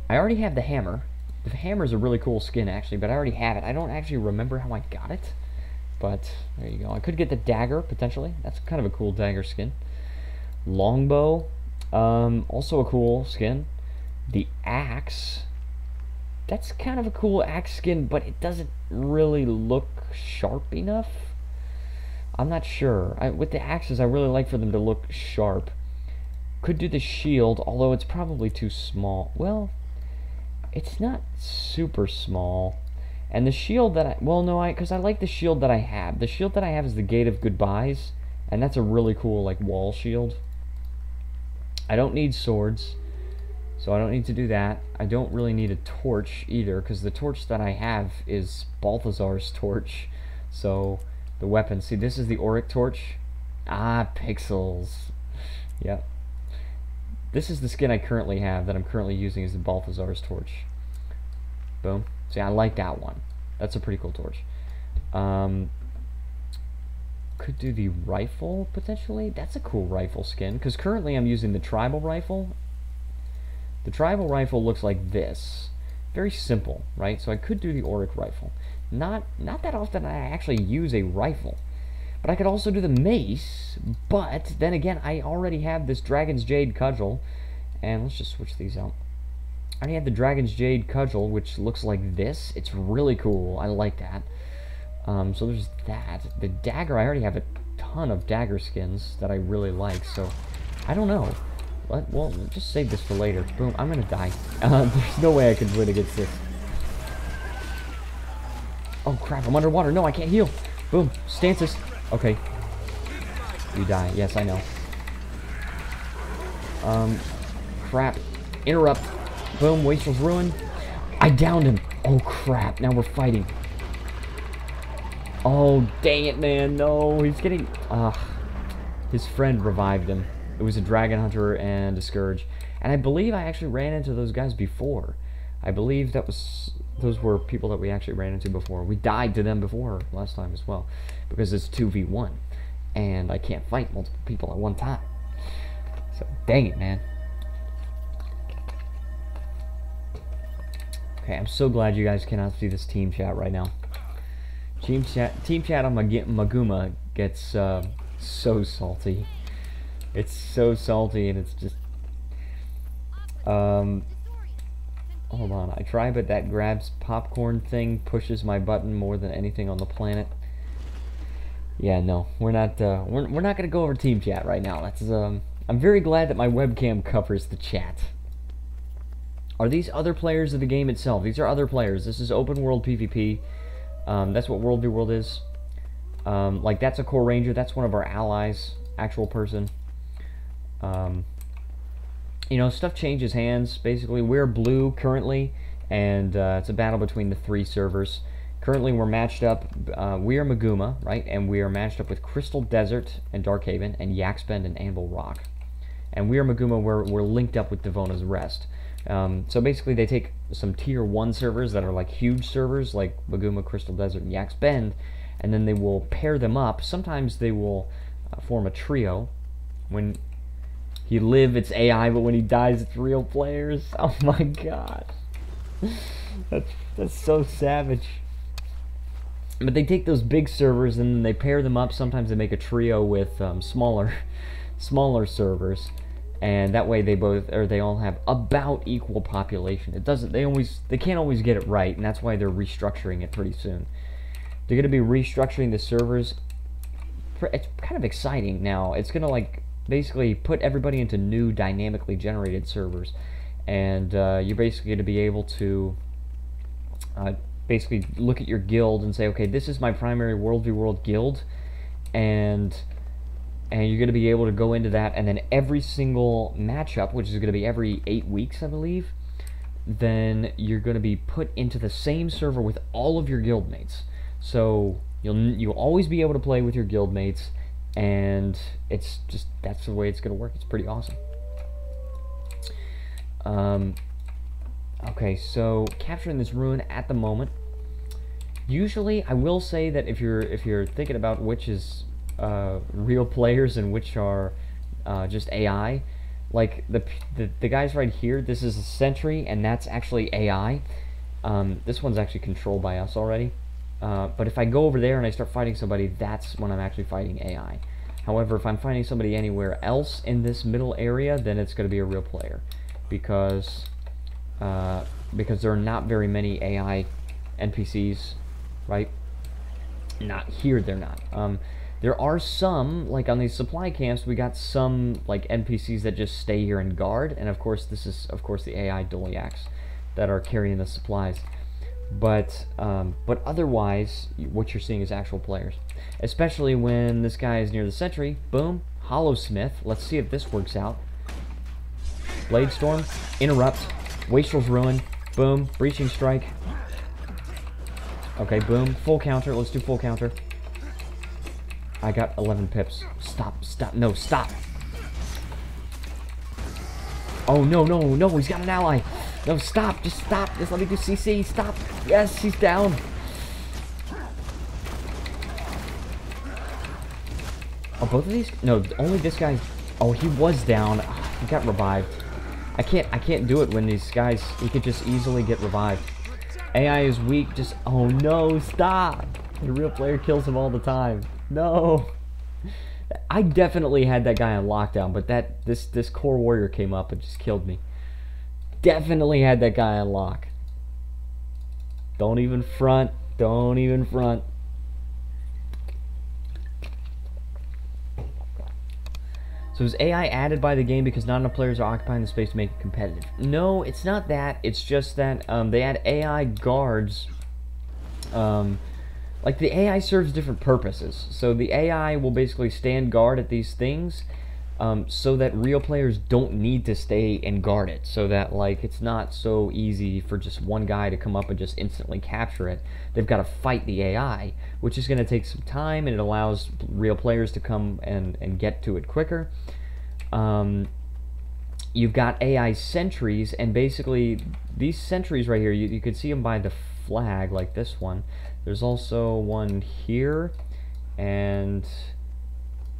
S1: I already have the hammer. The hammer is a really cool skin actually, but I already have it. I don't actually remember how I got it. but there you go. I could get the dagger, potentially. That's kind of a cool dagger skin. Longbow, also a cool skin. The axe, that's kind of a cool axe skin, but it doesn't really look sharp enough. I'm not sure. With the axes, I really like for them to look sharp. Could do the shield, although it's probably too small. Well, it's not super small. And the shield that because I like the shield that I have. The shield that I have is the Gate of Goodbyes, and that's a really cool, like, wall shield. I don't need swords, so I don't need to do that. I don't really need a torch either, because the torch that I have is Balthazar's torch. So, the weapon. See, this is the Auric torch. Ah, pixels. Yep. This is the skin I currently have, that I'm currently using, is the Balthazar's torch. Boom. See, I like that one. That's a pretty cool torch. Could do the rifle, potentially. That's a cool rifle skin, because currently I'm using the tribal rifle. The tribal rifle looks like this. Very simple, right? So I could do the Auric rifle. Not that often I actually use a rifle. But I could also do the mace, but then again, I already have this Dragon's Jade cudgel. And let's just switch these out. I already have the Dragon's Jade cudgel, which looks like this. It's really cool. I like that. So there's that. The dagger, I already have a ton of dagger skins that I really like, so I don't know. Well, just save this for later. Boom, I'm gonna die. There's no way I can win against this. Oh crap, I'm underwater. No, I can't heal. Boom, stances. Okay. You die. Yes, I know. Crap. Interrupt. Boom, Wastrel's ruined. I downed him. Oh crap, now we're fighting. Oh, dang it, man. No, he's getting... his friend revived him. It was a Dragon Hunter and a Scourge. And I believe I actually ran into those guys before. I believe those were people that we actually ran into before. We died to them before last time as well. Because it's 2v1. And I can't fight multiple people at one time. So, dang it, man. Okay, I'm so glad you guys cannot see this team chat right now. Team chat on Maguma gets so salty. It's so salty, and it's just... hold on. I try, but that grabs popcorn thing pushes my button more than anything on the planet. Yeah, no, we're not gonna go over team chat right now. That's I'm very glad that my webcam covers the chat. Are these other players of the game itself? These are other players. This is open world PvP. That's what World v World is. Like, that's a core ranger. That's one of our allies. Actual person. You know, stuff changes hands. Basically, we're blue currently, and it's a battle between the 3 servers. Currently, we're matched up. We are Maguma, right? And we are matched up with Crystal Desert and Darkhaven, and Yaxbend and Anvil Rock. And we are Maguma. We're linked up with Devona's Rest. So basically, they take some tier 1 servers that are like huge servers, like Maguma, Crystal Desert, and Yax Bend, and then they will pair them up. Sometimes they will form a trio. When he live, it's AI, but when he dies, it's real players. Oh my god, that's so savage. But they take those big servers and then they pair them up. Sometimes they make a trio with smaller servers. And that way they all have about equal population. It doesn't, they can't always get it right, and that's why they're restructuring it pretty soon. They're going to be restructuring the servers. It's kind of exciting now. It's going to, like, basically put everybody into new dynamically generated servers. And you're basically going to be able to basically look at your guild and say, okay, this is my primary World v World guild, and you're going to be able to go into that, and then every single matchup, which is going to be every 8 weeks, I believe, then you're going to be put into the same server with all of your guildmates. So you'll always be able to play with your guildmates, and it's just, that's the way it's going to work. It's pretty awesome. Okay, so capturing this ruin at the moment. Usually, I will say that if you're thinking about which is real players and which are just AI, like the guys right here, this is a sentry and that's actually AI. This one's actually controlled by us already. But if I go over there and I start fighting somebody, that's when I'm actually fighting AI. However, if I'm fighting somebody anywhere else in this middle area, then it's going to be a real player, because there are not very many AI NPCs, right? Not here, they're not. There are some, like on these supply camps, we got some like NPCs that just stay here and guard, and of course this is the AI Doliacs that are carrying the supplies. But otherwise, what you're seeing is actual players. Especially when this guy is near the sentry. Boom, Hollow Smith. Let's see if this works out. Blade Storm, interrupt, Wastrel's Ruin. Boom, Breaching Strike. Okay, boom, full counter. Let's do full counter. I got 11 pips. Stop, stop, no, stop. Oh, no, no, no, he's got an ally. No, stop, just stop. Just let me do CC, stop. Yes, he's down. Are both of these? No, only this guy. Oh, he was down. He got revived. I can't do it when these guys, he could just easily get revived. AI is weak, just, oh no, stop. The real player kills him all the time. No. I definitely had that guy on lockdown, but this core warrior came up and just killed me. Definitely had that guy on lock. Don't even front. Don't even front. So is AI added by the game because not enough players are occupying the space to make it competitive? No, it's not that. It's just that they add AI guards. Like the AI serves different purposes. So the AI will basically stand guard at these things, so that real players don't need to stay and guard it. So that like it's not so easy for just one guy to come up and just instantly capture it. They've got to fight the AI, which is going to take some time, and it allows real players to come and get to it quicker. You've got AI sentries, and basically these sentries right here, you can see them by the flag, like this one. There's also one here, and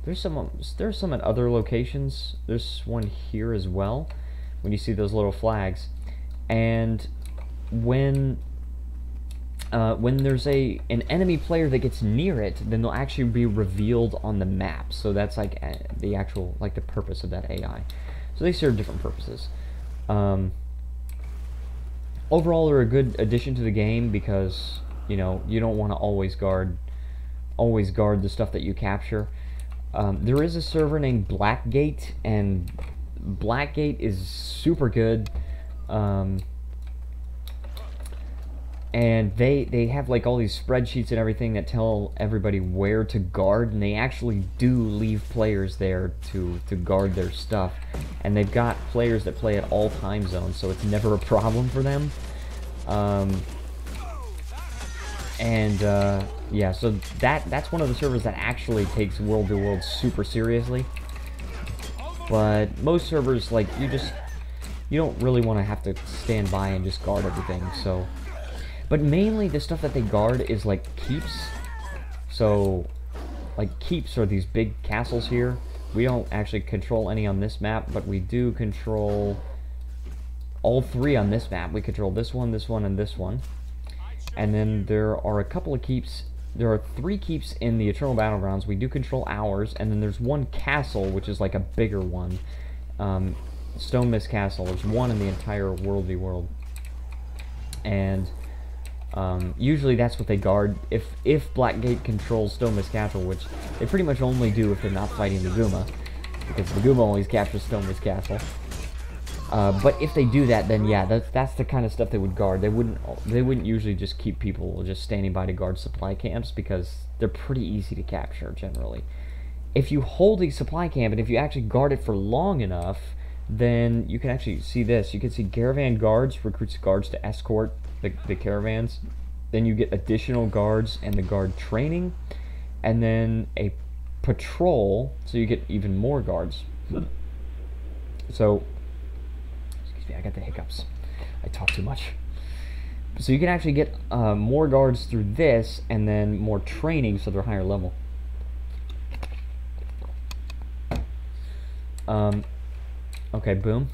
S1: there's some at other locations. There's one here as well, when you see those little flags. And when there's an enemy player that gets near it, then they'll actually be revealed on the map. So that's like the actual, like the purpose of that AI. So they serve different purposes. Overall, they're a good addition to the game because, you know, you don't want to always guard the stuff that you capture. There is a server named Blackgate, and Blackgate is super good. And they have like all these spreadsheets and everything that tell everybody where to guard, and they actually do leave players there to guard their stuff. And they've got players that play at all time zones, so it's never a problem for them. Yeah, so that's one of the servers that actually takes World to World super seriously. But most servers, like, you don't really want to have to stand by and just guard everything. So, but mainly the stuff that they guard is like keeps. So, like, keeps are these big castles here. We don't actually control any on this map, but we do control all three on this map. We control this one, and this one. And then there are a couple of keeps. There are 3 keeps in the Eternal Battlegrounds. We do control ours, and then there's one castle, which is like a bigger one. Stone Mist Castle. There's one in the entire World v World. And usually that's what they guard. If Blackgate controls Stone Mist Castle, which they pretty much only do if they're not fighting Maguma, because Maguma always captures Stone Mist Castle. But if they do that, then yeah, that's the kind of stuff they would guard. They wouldn't usually just keep people just standing by to guard supply camps, because they're pretty easy to capture generally. If you hold a supply camp and if you actually guard it for long enough, then you can actually see this. You can see caravan guards recruits guards to escort the caravans. Then you get additional guards and the guard training, and then a patrol, so you get even more guards. So, excuse me, I got the hiccups. I talk too much. So you can actually get more guards through this, and then more training, so they're higher level. Okay, boom.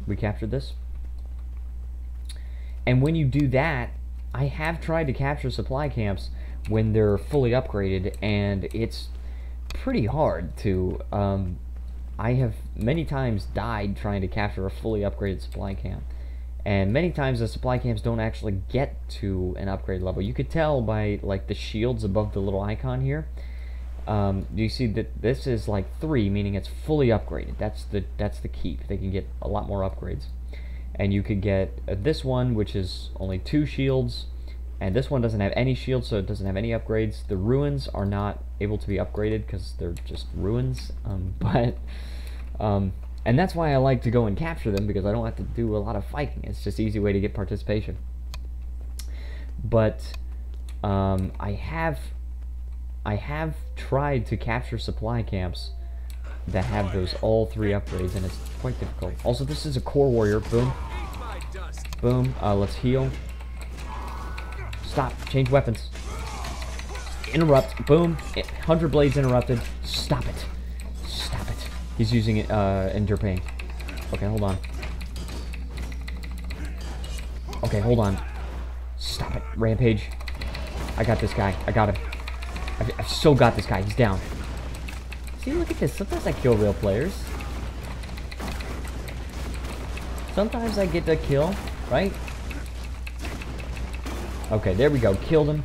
S1: We captured this. And when you do that, I have tried to capture supply camps when they're fully upgraded, and it's pretty hard to, I have many times died trying to capture a fully upgraded supply camp. And many times the supply camps don't actually get to an upgrade level. You could tell by like the shields above the little icon here. You see that this is like 3, meaning it's fully upgraded. That's the keep. They can get a lot more upgrades. And you could get this one, which is only 2 shields, and this one doesn't have any shields, so it doesn't have any upgrades. The ruins are not able to be upgraded because they're just ruins. And that's why I like to go and capture them, because I don't have to do a lot of fighting. It's just an easy way to get participation. But I have tried to capture supply camps that have those all 3 upgrades, and it's quite difficult. Also, this is a core warrior. Boom. Boom. Let's heal. Stop. Change weapons. Interrupt. Boom. 100 blades interrupted. Stop it. Stop it. He's using Endure Pain. Okay, hold on. Okay, hold on. Stop it. Rampage. I got this guy. I got him. I've so got this guy. He's down. See, look at this. Sometimes I kill real players. Sometimes I get the kill, right? Okay, there we go. Killed him.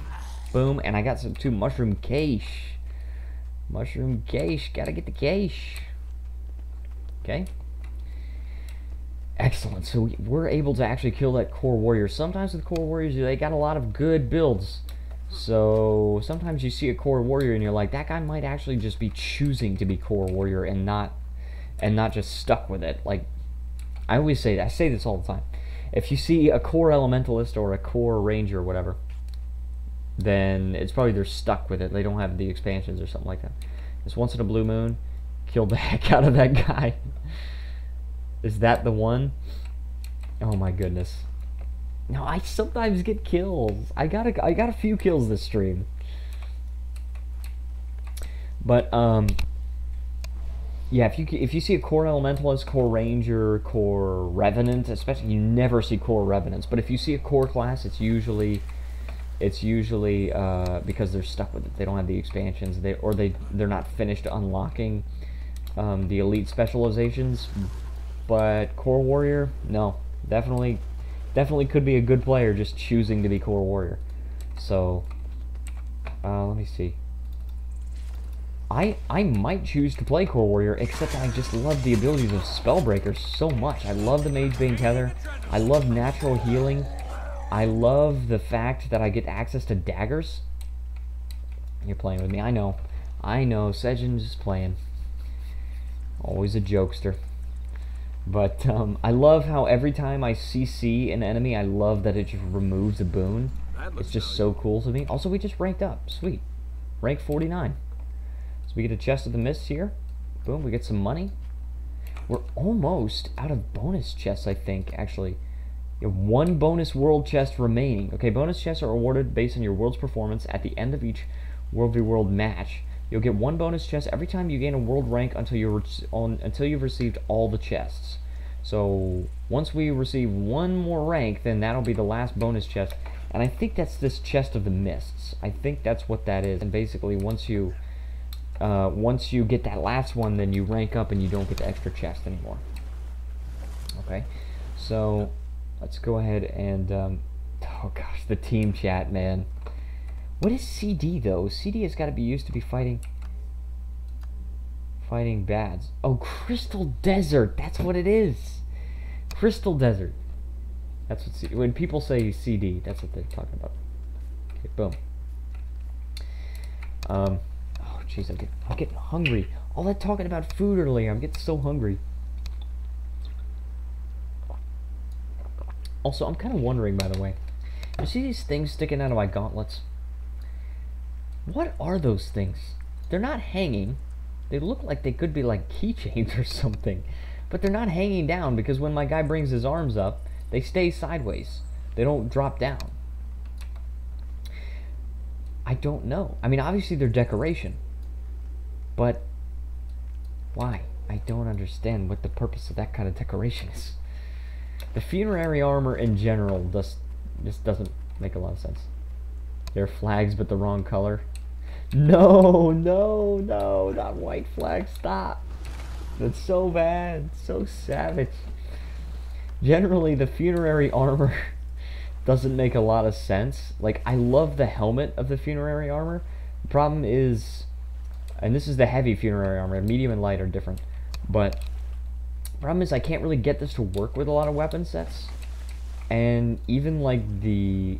S1: Boom. And I got some 2 mushroom cache. Mushroom cache. Gotta get the cache. Okay. Excellent. So we're able to actually kill that core warrior. Sometimes with core warriors, they got a lot of good builds. So sometimes you see a core warrior and you're like, that guy might actually just be choosing to be core warrior and not just stuck with it. Like, I always say that. I say this all the time. If you see a core elementalist or a core ranger or whatever, then it's probably they're stuck with it. They don't have the expansions or something like that. This once in a blue moon, killed the heck out of that guy. Is that the one? Oh my goodness. No, I sometimes get kills. I got a few kills this stream. But yeah, if you see a core elementalist, core ranger, core revenant, especially, you never see core revenants. But if you see a core class, it's usually because they're stuck with it. They don't have the expansions. They're not finished unlocking the elite specializations. But core warrior, no, definitely could be a good player just choosing to be core warrior. So let me see. I might choose to play core warrior, except I just love the abilities of Spellbreaker so much. I love the Mage Bane Tether. I love natural healing. I love the fact that I get access to daggers. You're playing with me. I know. Sejin's just playing. Always a jokester. But I love how every time I CC an enemy, I love that it just removes a boon. It's just so cool to me. Also, we just ranked up. Sweet. Rank 49. So we get a chest of the mists here. Boom, we get some money. We're almost out of bonus chests, I think, actually. You have 1 bonus world chest remaining. Okay, bonus chests are awarded based on your world's performance at the end of each World v World match. You'll get 1 bonus chest every time you gain a world rank until you've received all the chests. So once we receive 1 more rank, then that'll be the last bonus chest. And I think that's this chest of the mists. I think that's what that is. And basically, once you get that last one, then you rank up and you don't get the extra chest anymore. Okay, so let's go ahead and oh gosh, the team chat, man. What is CD though? CD has got to be used to be fighting bads. Oh, Crystal Desert. That's what it is. Crystal Desert. That's what when people say CD, that's what they're talking about. Okay, boom. Oh jeez, I'm getting hungry. All that talking about food earlier, I'm getting so hungry. Also, I'm kind of wondering, by the way, you see these things sticking out of my gauntlets? What are those things? They're not hanging. They look like they could be like keychains or something. But they're not hanging down because when my guy brings his arms up, they stay sideways. They don't drop down. I don't know. I mean, obviously they're decoration. But why? I don't understand what the purpose of that kind of decoration is. The funerary armor in general just doesn't make a lot of sense. They're flags, but the wrong color. No, no, no, not white flag. Stop. That's so bad. So savage. Generally, the funerary armor doesn't make a lot of sense. Like, I love the helmet of the funerary armor. The problem is, and this is the heavy funerary armor, medium and light are different, but the problem is I can't really get this to work with a lot of weapon sets. And even like the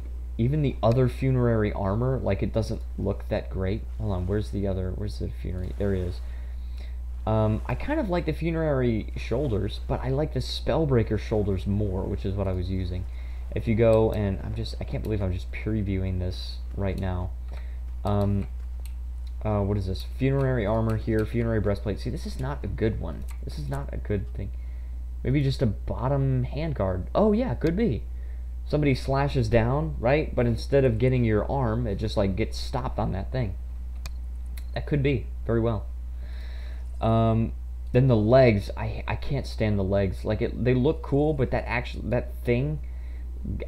S1: other funerary armor, like, it doesn't look that great. Hold on, where's the funerary? There it is. I kind of like the funerary shoulders, but I like the Spellbreaker shoulders more, which is what I was using. If you go, and I can't believe I'm just previewing this right now. What is this? Funerary armor here, funerary breastplate. See, this is not a good one. This is not a good thing. Maybe just a bottom handguard. Oh yeah, could be. Somebody slashes down, right? But instead of getting your arm, it just like gets stopped on that thing. That could be, very well. Then the legs, I can't stand the legs. Like, they look cool, but that thing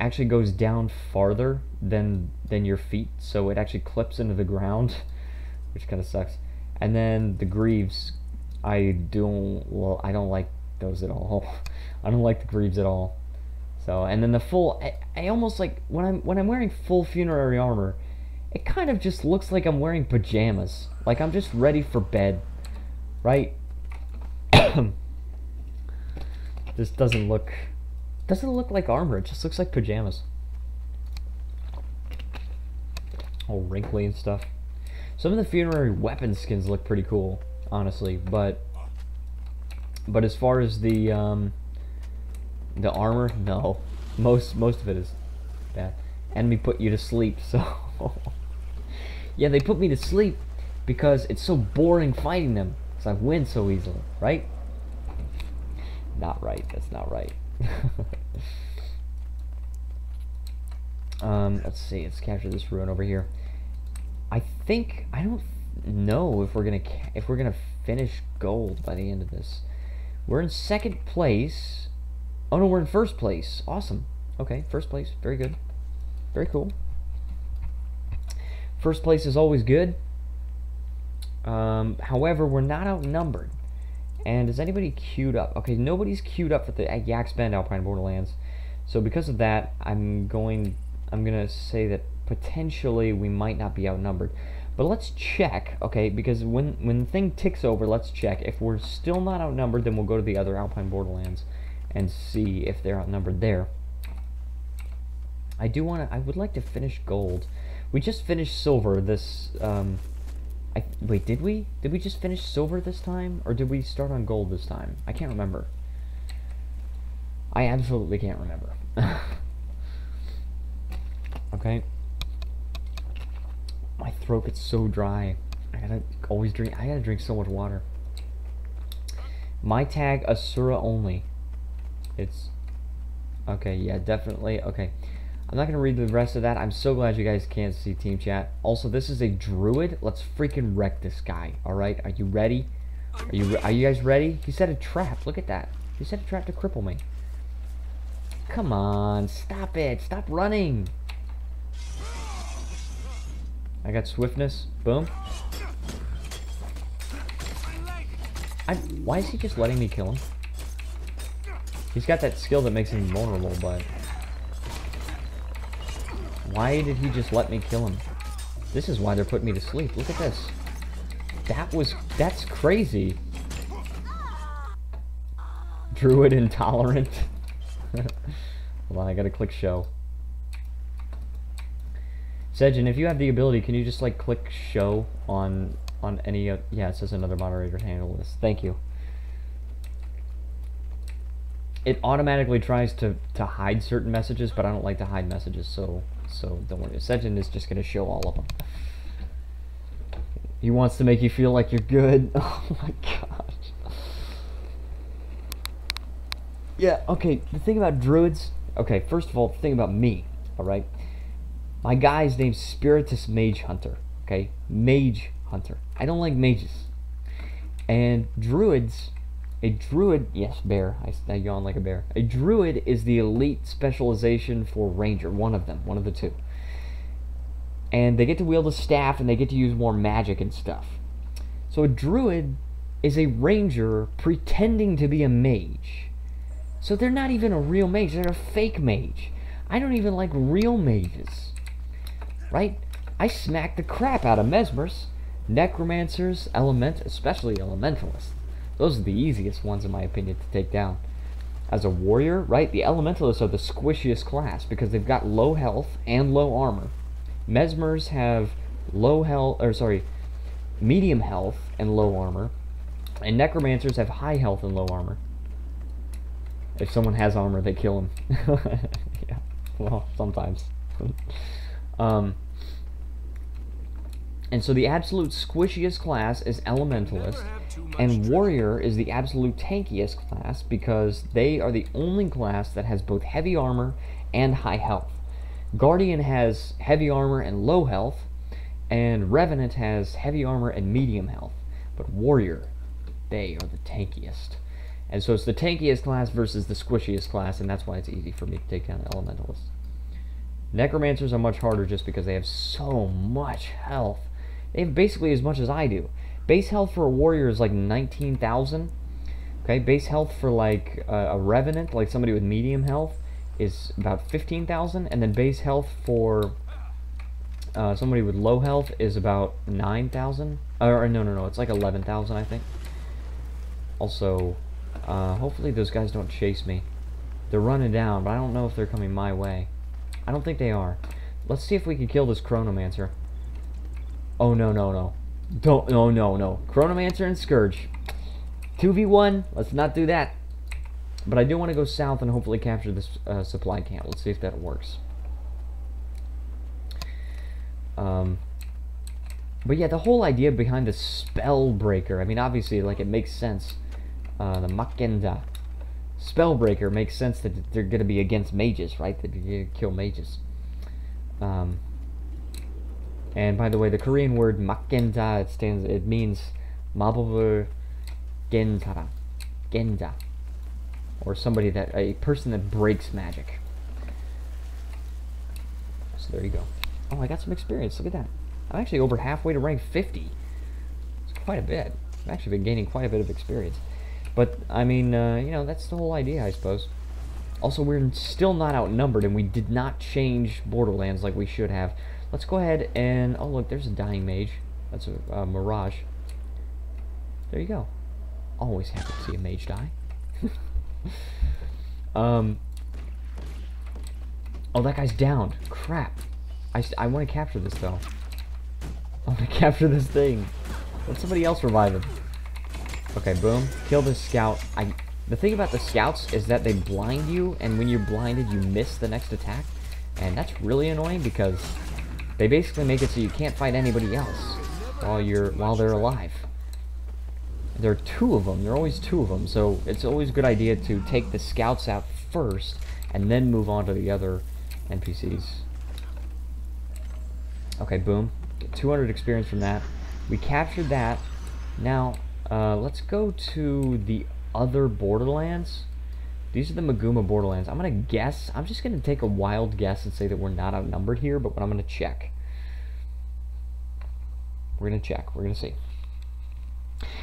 S1: actually goes down farther than your feet, so it actually clips into the ground, which kind of sucks. And then the greaves, I don't like those at all. I don't like the greaves at all. So, and then the full, I almost like when I'm wearing full funerary armor, it kind of just looks like I'm wearing pajamas. Like, I'm just ready for bed. Right? This doesn't look like armor. It just looks like pajamas. All wrinkly and stuff. Some of the funerary weapon skins look pretty cool, honestly, but as far as the armor, no. Most of it is bad. Enemy put you to sleep, so yeah, they put me to sleep because it's so boring fighting them. I win so easily, right? Not right. That's not right. Let's see. Let's capture this ruin over here. I don't know if we're gonna finish gold by the end of this. We're in second place. Oh no, we're in first place. Awesome. Okay, first place. Very good. Very cool. First place is always good. However, we're not outnumbered. And is anybody queued up? Okay, nobody's queued up for the Yak's Bend Alpine Borderlands. So because of that, I'm gonna say that potentially we might not be outnumbered. But let's check, okay, because when the thing ticks over, let's check. If we're still not outnumbered, then we'll go to the other Alpine Borderlands and see if they're outnumbered there. I would like to finish gold. We just finished silver this wait, did we just finish silver this time, or did we start on gold this time? I can't remember. I absolutely can't remember. Okay. My throat gets so dry. I gotta drink so much water. My tag Asura only. It's okay, yeah, definitely. Okay. I'm not going to read the rest of that. I'm so glad you guys can't see team chat. Also, this is a druid. Let's freaking wreck this guy. Alright, are you ready? Are you guys ready? He set a trap. Look at that. He set a trap to cripple me. Come on, stop it. Stop running. I got swiftness. Boom. Why is he just letting me kill him? He's got that skill that makes him vulnerable, but why did he just let me kill him? This is why they're putting me to sleep. Look at this. That's crazy. Druid intolerant. Hold on, I gotta click show. Sejin, if you have the ability, can you just like click show on any yeah, it says another moderator handle this. Thank you. It automatically tries to hide certain messages, but I don't like to hide messages, so don't worry. Sejin is just gonna show all of them. He wants to make you feel like you're good. Oh my gosh. Yeah, okay, the thing about druids, okay, first of all, the thing about me, alright? My guy's name's Spiritus Magehunter, okay? Magehunter. I don't like mages. And druids, a druid, yes, bear, I yawn like a bear. A druid is the elite specialization for ranger, one of them, one of the two. And they get to wield a staff, and they get to use more magic and stuff. So a druid is a ranger pretending to be a mage. So they're not even a real mage, they're a fake mage. I don't even like real mages. Right? I smack the crap out of mesmers, necromancers, especially elementalists. Those are the easiest ones, in my opinion, to take down. As a warrior, right, the elementalists are the squishiest class because they've got low health and low armor. Mesmers have medium health and low armor, and necromancers have high health and low armor. If someone has armor, they kill him. Yeah, well, sometimes. And so the absolute squishiest class is Elementalist, and Warrior is the absolute tankiest class because they are the only class that has both heavy armor and high health. Guardian has heavy armor and low health, and Revenant has heavy armor and medium health. But Warrior, they are the tankiest. And so it's the tankiest class versus the squishiest class, and that's why it's easy for me to take down the Elementalists. Necromancers are much harder just because they have so much health. They have basically as much as I do. Base health for a warrior is like 19,000. Okay, base health for like a revenant, like somebody with medium health, is about 15,000, and then base health for somebody with low health is about 9,000. Or no, it's like 11,000, I think. Also, hopefully those guys don't chase me. They're running down, but I don't know if they're coming my way. I don't think they are. Let's see if we can kill this Chronomancer. Oh, no. No. Chronomancer and Scourge. 2v1. Let's not do that. But I do want to go south and hopefully capture this supply camp. Let's see if that works. But yeah, the whole idea behind the Spellbreaker, I mean, obviously, like, it makes sense. The Magehunter. Spellbreaker makes sense that they're going to be against mages, right? That you're going to kill mages. And by the way, the Korean word Magehunter, it means Mabobur Gentara. Genda. Or a person that breaks magic. So there you go. Oh, I got some experience. Look at that. I'm actually over halfway to rank 50. It's quite a bit. I've actually been gaining quite a bit of experience. But, I mean, you know, that's the whole idea, I suppose. Also, we're still not outnumbered, and we did not change Borderlands like we should have. Let's go ahead and... Oh, look, there's a dying mage. That's a Mirage. There you go. Always happy to see a mage die. Oh, that guy's down. Crap. I want to capture this, though. I want to capture this thing. Let somebody else revive him. Okay, boom. Kill this scout. The thing about the scouts is that they blind you, and when you're blinded, you miss the next attack. And that's really annoying because they basically make it so you can't fight anybody else while they're alive. There are two of them. There are always two of them. So it's always a good idea to take the scouts out first and then move on to the other NPCs. Okay, boom. Get 200 experience from that. We captured that. Now, let's go to the other Borderlands. These are the Maguma Borderlands. I'm going to guess. I'm just going to take a wild guess and say that we're not outnumbered here, but I'm going to check. We're going to check. We're going to see.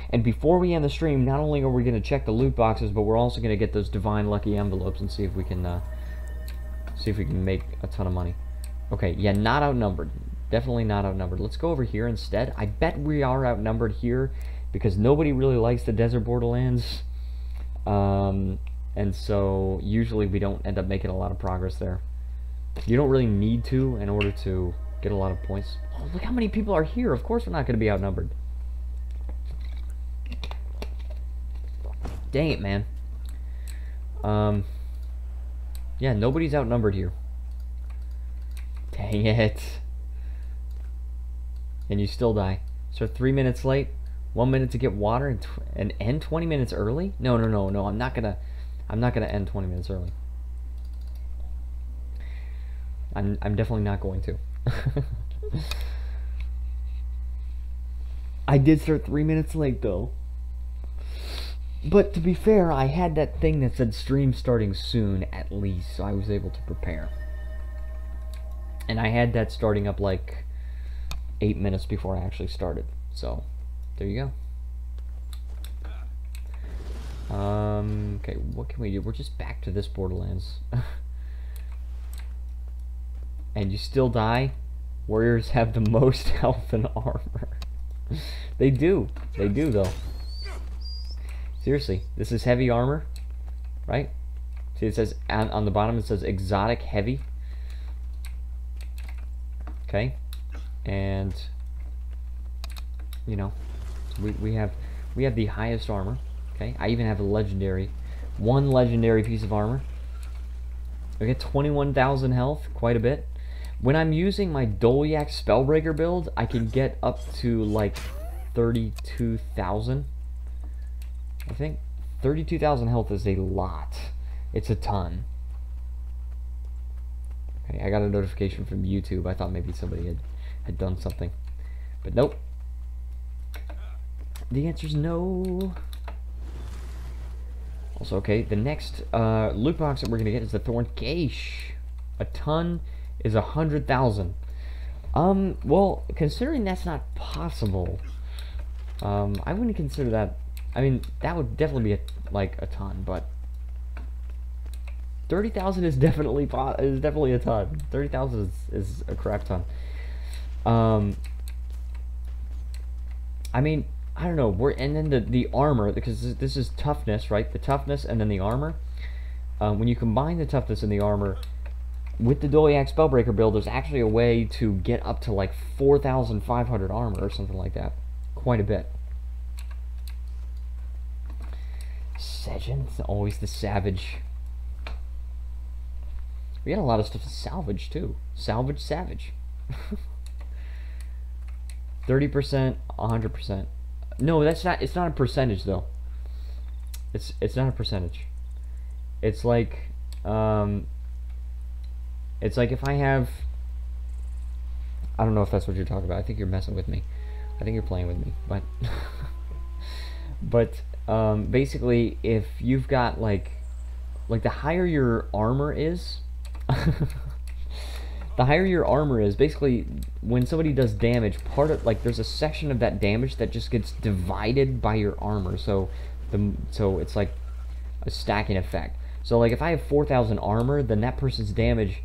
S1: And before we end the stream, not only are we going to check the loot boxes, but we're also going to get those divine lucky envelopes and see if we can make a ton of money. Okay, yeah, not outnumbered. Definitely not outnumbered. Let's go over here instead. I bet we are outnumbered here because nobody really likes the desert Borderlands. And so usually we don't end up making a lot of progress there. You don't really need to in order to get a lot of points. Oh, look how many people are here. Of course we're not going to be outnumbered. Dang it, man. Yeah, nobody's outnumbered here. Dang it. And you still die. So 3 minutes late, 1 minute to get water, and end 20 minutes early? No. I'm not gonna end 20 minutes early. I'm definitely not going to. I did start 3 minutes late though. But to be fair, I had that thing that said stream starting soon at least, so I was able to prepare. And I had that starting up like 8 minutes before I actually started. So, there you go. Okay, what can we do? We're just back to this Borderlands. And you still die? Warriors have the most health and armor. They do. They do, though. Seriously, this is heavy armor, right? See, it says, on the bottom, it says exotic heavy. Okay. And, you know, we have the highest armor. Okay, I even have one legendary piece of armor. I get 21,000 health, quite a bit. When I'm using my Dolyak Spellbreaker build, I can get up to like 32,000. I think 32,000 health is a lot. It's a ton. Okay, I got a notification from YouTube. I thought maybe somebody had done something, but nope. The answer's no. Also, okay, the next loot box that we're gonna get is the Thorn Geish. A ton is 100,000. Well, considering that's not possible, I wouldn't consider that. I mean, that would definitely be like a ton, but 30,000 is definitely a ton. 30,000 is a crap ton. I mean, I don't know. And then the armor, because this is toughness, right? The toughness and then the armor. When you combine the toughness and the armor with the Dolyak Spellbreaker build, there's actually a way to get up to like 4,500 armor or something like that. Quite a bit. Sejin's always the savage. We got a lot of stuff to salvage too. Salvage savage. 30%, 100%. No, that's not. It's not a percentage though. It's not a percentage. It's like if I have. I don't know if that's what you're talking about. I think you're messing with me. I think you're playing with me. But basically, if you've got like the higher your armor is. The higher your armor is, basically, when somebody does damage, there's a section of that damage that just gets divided by your armor. So it's like a stacking effect. So like if I have 4,000 armor, then that person's damage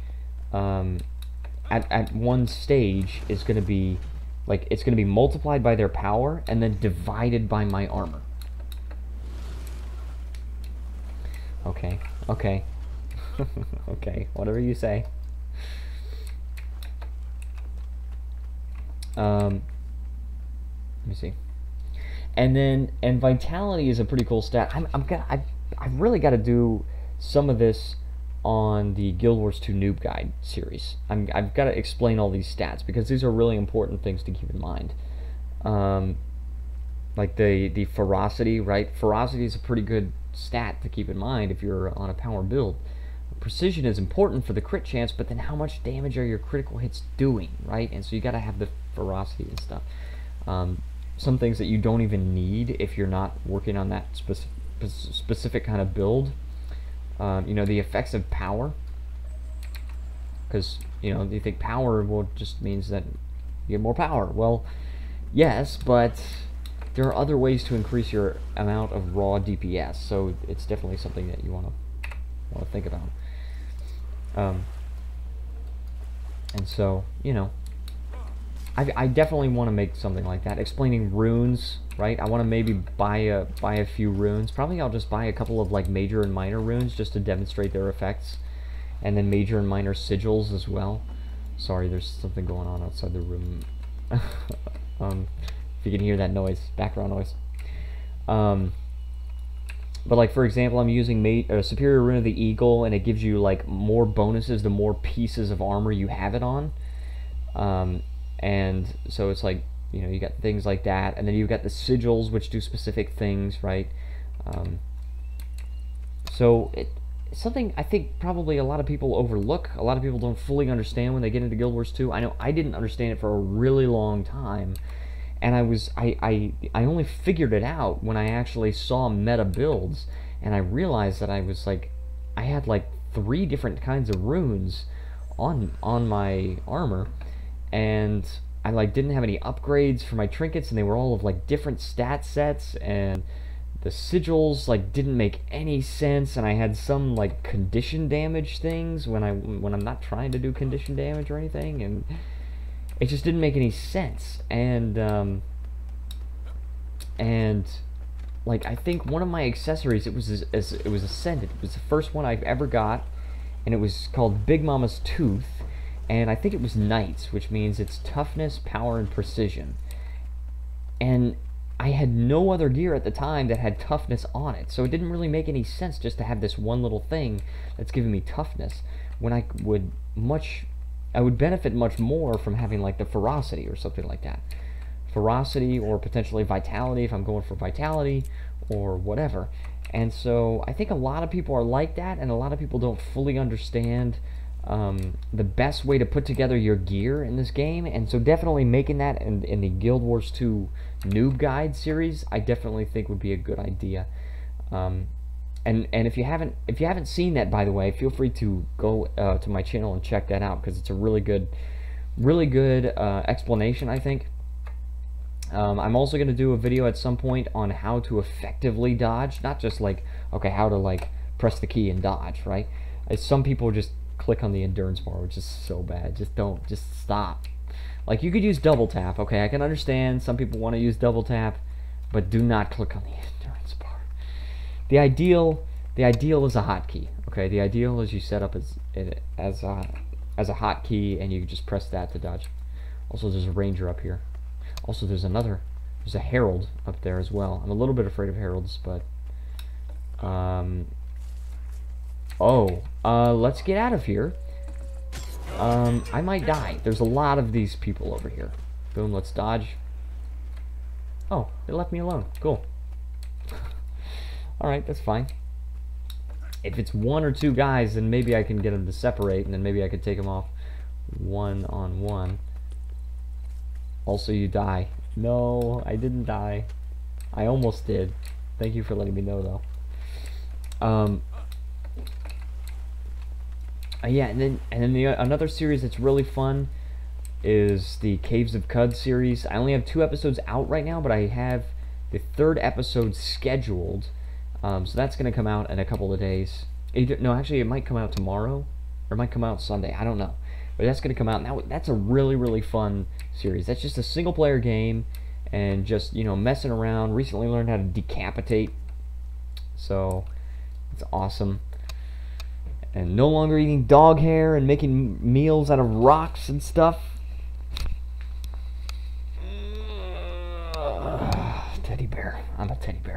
S1: at one stage is going to be like, it's going to be multiplied by their power and then divided by my armor. Okay. Okay, whatever you say. Let me see. And vitality is a pretty cool stat. I've really got to do some of this on the Guild Wars 2 Noob Guide series. I've got to explain all these stats because these are really important things to keep in mind. Like the ferocity, right? Ferocity is a pretty good stat to keep in mind if you're on a power build. Precision is important for the crit chance, but then how much damage are your critical hits doing, right? And so you got to have the ferocity and stuff. Some things that you don't even need if you're not working on that specific kind of build. You know, the effects of power, because you know, you think power just means that you get more power. Well, yes, but there are other ways to increase your amount of raw DPS, so it's definitely something that you want to think about. And so, you know, I definitely want to make something like that, explaining runes, right? I want to maybe buy a few runes. Probably I'll just buy a couple of like major and minor runes just to demonstrate their effects, and then major and minor sigils as well. Sorry, there's something going on outside the room. If you can hear that noise, background noise. But like, for example, I'm using Superior Rune of the Eagle, and it gives you like more bonuses the more pieces of armor you have it on. And so it's like, you know, you got things like that, and then you've got the sigils which do specific things, right? So it's something I think probably a lot of people overlook. A lot of people don't fully understand when they get into Guild Wars 2. I know I didn't understand it for a really long time. And I only figured it out when I actually saw meta builds, and I realized that I had like 3 different kinds of runes on my armor, and I like didn't have any upgrades for my trinkets, and they were all of like different stat sets, and the sigils like didn't make any sense, and I had some like condition damage things when I'm not trying to do condition damage or anything, and it just didn't make any sense. And like I think one of my accessories, it was Ascended. It was the first one I've ever got, and it was called Big Mama's Tooth, and I think it was Knights, which means it's toughness, power, and precision. And I had no other gear at the time that had toughness on it, so it didn't really make any sense just to have this one little thing that's giving me toughness when I would benefit much more from having like the ferocity or something like that. Ferocity or potentially vitality if I'm going for vitality or whatever. And so I think a lot of people are like that, and a lot of people don't fully understand the best way to put together your gear in this game. And so definitely making that in the Guild Wars 2 Noob Guide series, I definitely think would be a good idea. And if you haven't seen that, by the way, feel free to go to my channel and check that out, because it's a really good explanation, I think. I'm also going to do a video at some point on how to effectively dodge, not just like, okay, how to like press the key and dodge, right? Some people just click on the endurance bar, which is so bad. Just stop. Like, you could use double tap, okay? I can understand some people want to use double tap, but do not click on the endurance bar. The ideal is a hotkey, okay? The ideal is you set up as a hotkey, and you just press that to dodge. Also, there's a ranger up here. Also, there's a herald up there as well. I'm a little bit afraid of heralds, but let's get out of here. I might die. There's a lot of these people over here. Boom, let's dodge. Oh, they left me alone. Cool. Alright, that's fine. If it's one or two guys, then maybe I can get them to separate, and then maybe I could take them off one-on-one. Also, you die. No, I didn't die. I almost did. Thank you for letting me know, though. Yeah, and then another series that's really fun is the Caves of Cud series. I only have 2 episodes out right now, but I have the 3rd episode scheduled. So that's going to come out in a couple of days. No, actually, it might come out tomorrow, or it might come out Sunday. I don't know. But that's going to come out. Now, that's a really, really fun series. That's just a single-player game, and just, you know, messing around. Recently learned how to decapitate, so it's awesome. And no longer eating dog hair and making meals out of rocks and stuff. Teddy bear. I'm a teddy bear.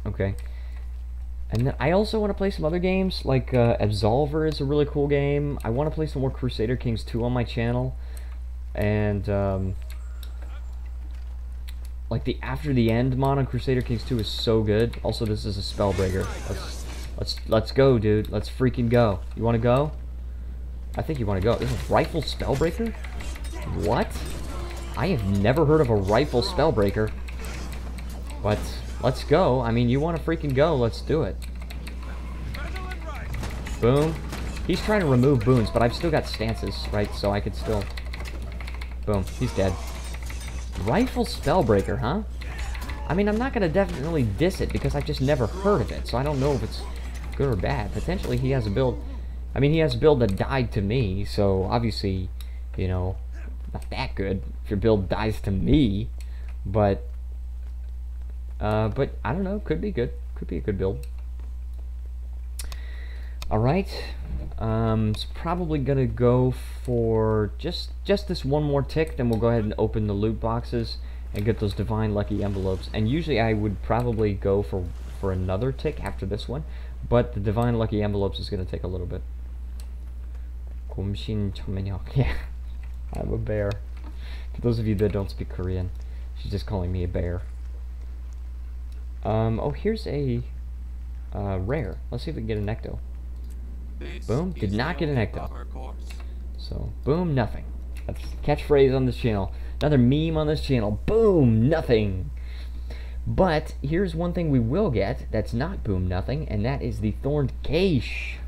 S1: Okay. And then I also want to play some other games, like Absolver is a really cool game. I want to play some more Crusader Kings 2 on my channel. And like the After the End mod on Crusader Kings 2 is so good. Also, this is a Spellbreaker. Let's go, dude. Let's freaking go. You want to go? I think you want to go. This is Rifle Spellbreaker? What? I have never heard of a Rifle Spellbreaker. But let's go. I mean, you want to freaking go. Let's do it. Boom. He's trying to remove boons, but I've still got stances, right? So I could still... Boom. He's dead. Rifle Spellbreaker, huh? I mean, I'm not going to definitely diss it because I've just never heard of it, so I don't know if it's good or bad. Potentially he has a build... I mean, he has a build that died to me, so obviously, you know, not that good if your build dies to me, but I don't know, could be good. Could be a good build. Alright, it's probably gonna go for just this one more tick, then we'll go ahead and open the loot boxes and get those divine lucky envelopes. And usually I would probably go for another tick after this one, but the divine lucky envelopes is gonna take a little bit. Yeah, I'm a bear. For those of you that don't speak Korean, she's just calling me a bear. Oh, here's a rare. Let's see if we can get an ecto. Boom, did not get an ecto. So, boom, nothing. That's catchphrase on this channel. Another meme on this channel. Boom, nothing. But here's one thing we will get that's not boom, nothing, and that is the Thorned Cache.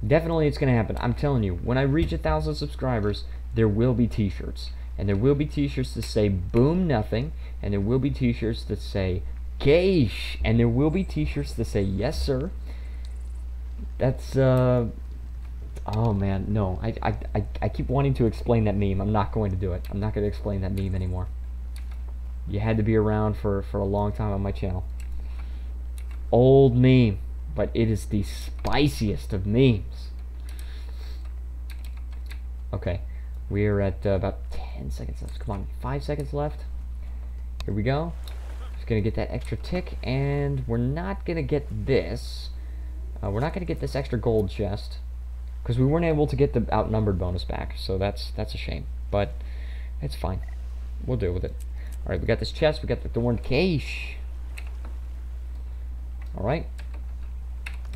S1: Definitely it's going to happen. I'm telling you, when I reach 1,000 subscribers, there will be t-shirts. And there will be t-shirts that say boom nothing. And there will be t-shirts that say Geish. And there will be t-shirts that say yes sir. That's oh man, no. I keep wanting to explain that meme. I'm not going to do it. I'm not going to explain that meme anymore. You had to be around for a long time on my channel. Old meme, but it is the spiciest of memes. Okay, we're at about 10 seconds left. Come on, 5 seconds left. Here we go. Just gonna get that extra tick, and we're not gonna get this. We're not gonna get this extra gold chest because we weren't able to get the outnumbered bonus back. So that's a shame, but it's fine. We'll deal with it. All right, we got this chest. We got the thorned cache. All right,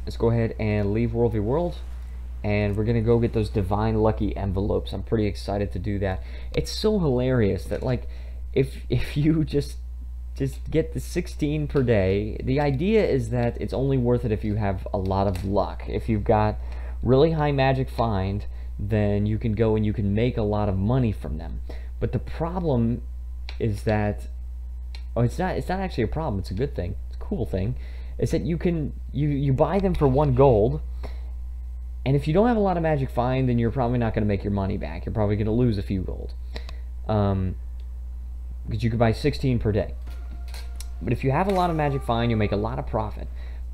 S1: let's go ahead and leave World v World, and we're gonna go get those divine lucky envelopes. I'm pretty excited to do that. It's so hilarious that, like, if you just get the 16 per day, the idea is that it's only worth it if you have a lot of luck. If you've got really high magic find, then you can go and you can make a lot of money from them. But the problem is that, oh, it's not actually a problem. It's a good thing. It's a cool thing. Is that you buy them for 1 gold, and if you don't have a lot of magic find, then you're probably not going to make your money back. You're probably going to lose a few gold, because you could buy 16 per day. But if you have a lot of magic find, you'll make a lot of profit.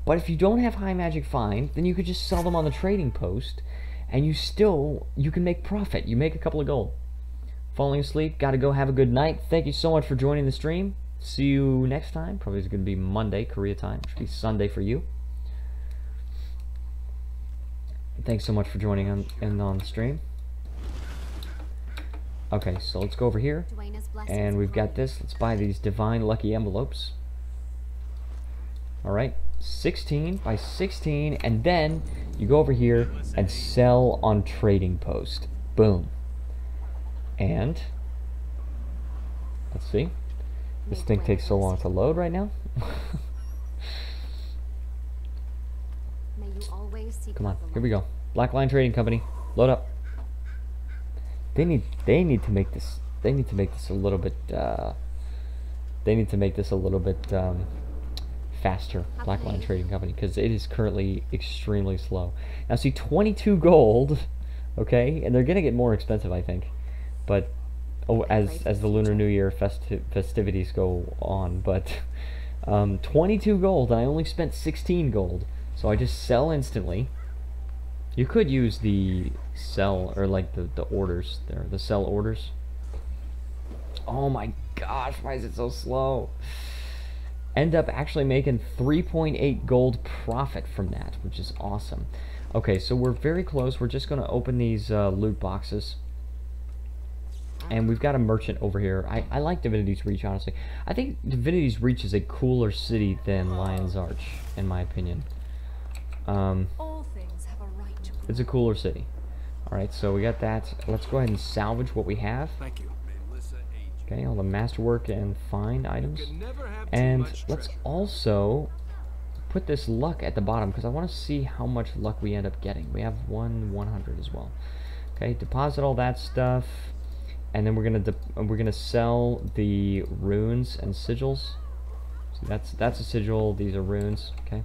S1: But if you don't have high magic find, then you could just sell them on the trading post, and you can make profit. You make a couple of gold. Falling asleep, gotta go. Have a good night. Thank you so much for joining the stream. See you next time. Probably it's going to be Monday, Korea time. It should be Sunday for you. Thanks so much for joining on the stream. Okay, so let's go over here. And we've got this. Let's buy these divine lucky envelopes. Alright, 16 by 16. And then you go over here and sell on trading post. Boom. And let's see. This thing takes so long to load right now. Come on, here we go. Black Line Trading Company, load up. They need to make this. They need to make this a little bit. They need to make this a little bit faster. Black Line Trading Company, because it is currently extremely slow. Now see, 22 gold. Okay, and they're gonna get more expensive, I think, but. Oh, as the Lunar New Year festivities go on, but 22 gold, and I only spent 16 gold, so I just sell instantly. You could use the sell, or like the orders there, the sell orders. Oh my gosh, why is it so slow? End up actually making 3.8 gold profit from that, which is awesome. Okay, so we're very close. We're just going to open these loot boxes. And we've got a merchant over here. I like Divinity's Reach, honestly. I think Divinity's Reach is a cooler city than Lion's Arch, in my opinion. It's a cooler city. Alright, so we got that. Let's go ahead and salvage what we have. Okay, all the masterwork and find items. And let's also put this luck at the bottom, because I want to see how much luck we end up getting. We have 100 as well. Okay, deposit all that stuff. And then we're gonna sell the runes and sigils. So that's a sigil. These are runes. Okay.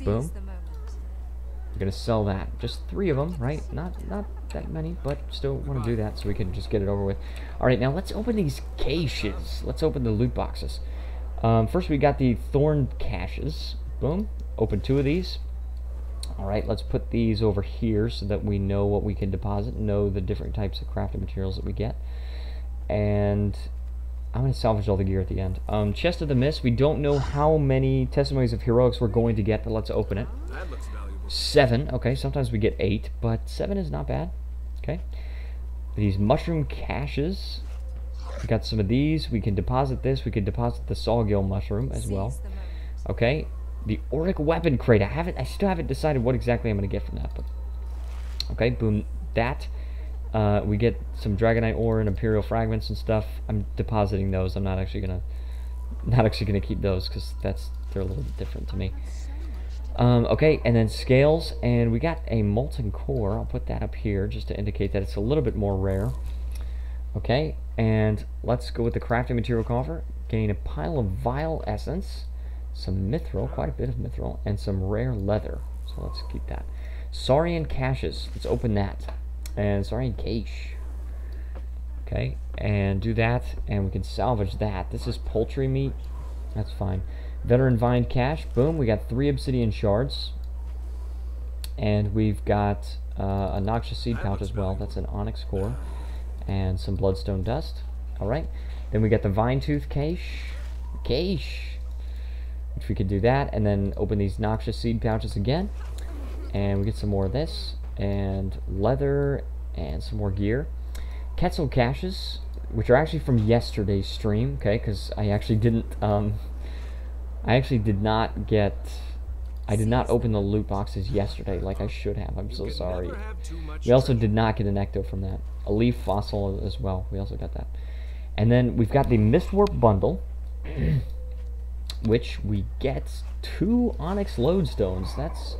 S1: Boom. We're gonna sell that. Just 3 of them, right? Not that many, but still want to do that so we can just get it over with. All right, now let's open these caches. Let's open the loot boxes. First, we got the thorn caches. Boom. Open 2 of these. Alright, let's put these over here so that we know what we can deposit, know the different types of crafting materials that we get. And I'm going to salvage all the gear at the end. Chest of the Mist, we don't know how many Testimonies of Heroics we're going to get, but let's open it. 7, okay, sometimes we get 8, but 7 is not bad. Okay. These mushroom caches, we got some of these. We can deposit this, we can deposit the Sawgill mushroom as well. Okay. The Auric Weapon Crate. I still haven't decided what exactly I'm going to get from that. But okay, boom. That. We get some Dragonite ore and Imperial fragments and stuff. I'm depositing those. I'm not actually gonna keep those because they're a little bit different to me. Okay, and then scales, and we got a molten core. I'll put that up here just to indicate that it's a little bit more rare. Okay, and let's go with the crafting material coffer. Gain a pile of vile essence, some mithril, quite a bit of mithril, and some rare leather. So let's keep that. Saurian caches, let's open that. And Saurian cache. Okay, and do that, and we can salvage that. This is poultry meat, that's fine. Veteran vine cache, boom, we got 3 obsidian shards. And we've got a noxious seed pouch as well, that's an onyx core. And some bloodstone dust. Alright, then we got the vine tooth cache, which we could do that, and then open these noxious seed pouches again. And we get some more of this, and leather, and some more gear. Quetzal caches, which are actually from yesterday's stream, okay, because I actually didn't, I did not open the loot boxes yesterday like I should have. I'm so sorry. We also did not get an ecto from that. A leaf fossil as well. We also got that. And then we've got the Mistwarp bundle, which we get 2 onyx lodestones. That's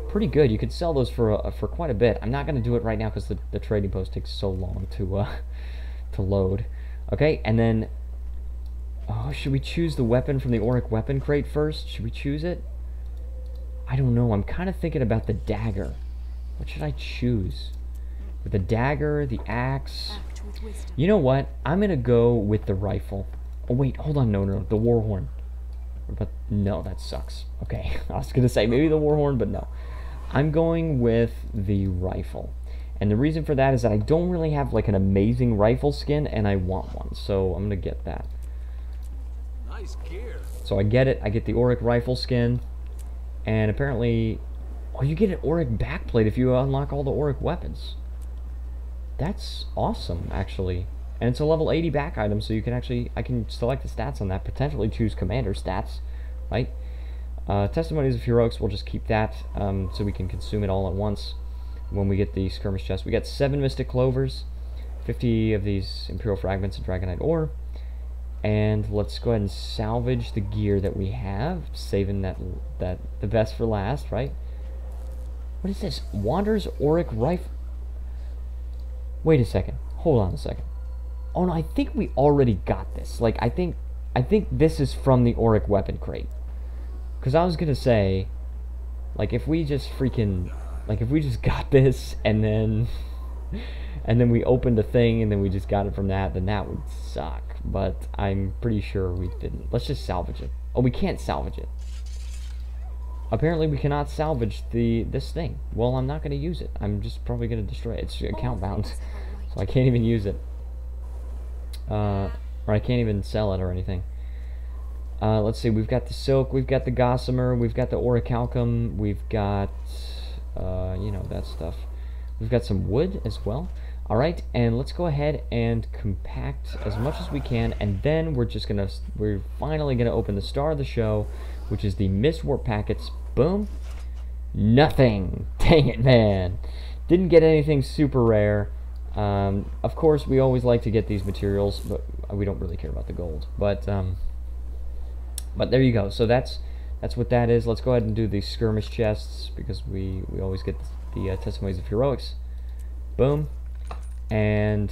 S1: pretty good. You could sell those for quite a bit. I'm not going to do it right now because the trading post takes so long to load. Okay, and then should we choose the weapon from the Auric weapon crate first? Should we choose it? I don't know. I'm kind of thinking about the dagger. What should I choose? The dagger, the axe. You know what? I'm gonna go with the rifle. Oh wait, hold on, no, the warhorn. But no, that sucks. Okay, I was gonna say maybe the warhorn, but no. I'm going with the rifle. And the reason for that is that I don't really have like an amazing rifle skin, and I want one, so I'm gonna get that.
S2: Nice gear.
S1: So I get it. I get the Auric rifle skin, and apparently, oh, you get an Auric backplate if you unlock all the Auric weapons. That's awesome, actually. And it's a level 80 back item, so you can actually, I can select the stats on that, potentially choose commander stats, right? Testimonies of Heroics, we'll just keep that, so we can consume it all at once when we get the skirmish chest. We got 7 Mystic Clovers, 50 of these Imperial Fragments and Dragonite Ore, and let's go ahead and salvage the gear that we have, saving that the best for last, right? What is this? Wander's Auric Rifle. Wait a second. Hold on a second. Oh no, I think we already got this. Like, I think this is from the Auric weapon crate. Because I was gonna say, like, if we just freaking, like, if we just got this and then we opened a thing and then we just got it from that, then that would suck. But I'm pretty sure we didn't. Let's just salvage it. Oh, we can't salvage it. Apparently we cannot salvage this thing. Well, I'm not going to use it. I'm just probably going to destroy it. It's account bound, so I can't even use it. Or I can't even sell it or anything. Let's see. We've got the silk. We've got the gossamer. We've got the orichalcum. We've got, you know, that stuff. We've got some wood as well. All right, and let's go ahead and compact as much as we can, and then we're finally gonna open the star of the show, which is the Mistwarp packets. Boom. Nothing. Dang it, man. Didn't get anything super rare. Of course, we always like to get these materials, but we don't really care about the gold. But there you go. So that's what that is. Let's go ahead and do the skirmish chests, because we always get the testimonies of heroics. Boom. And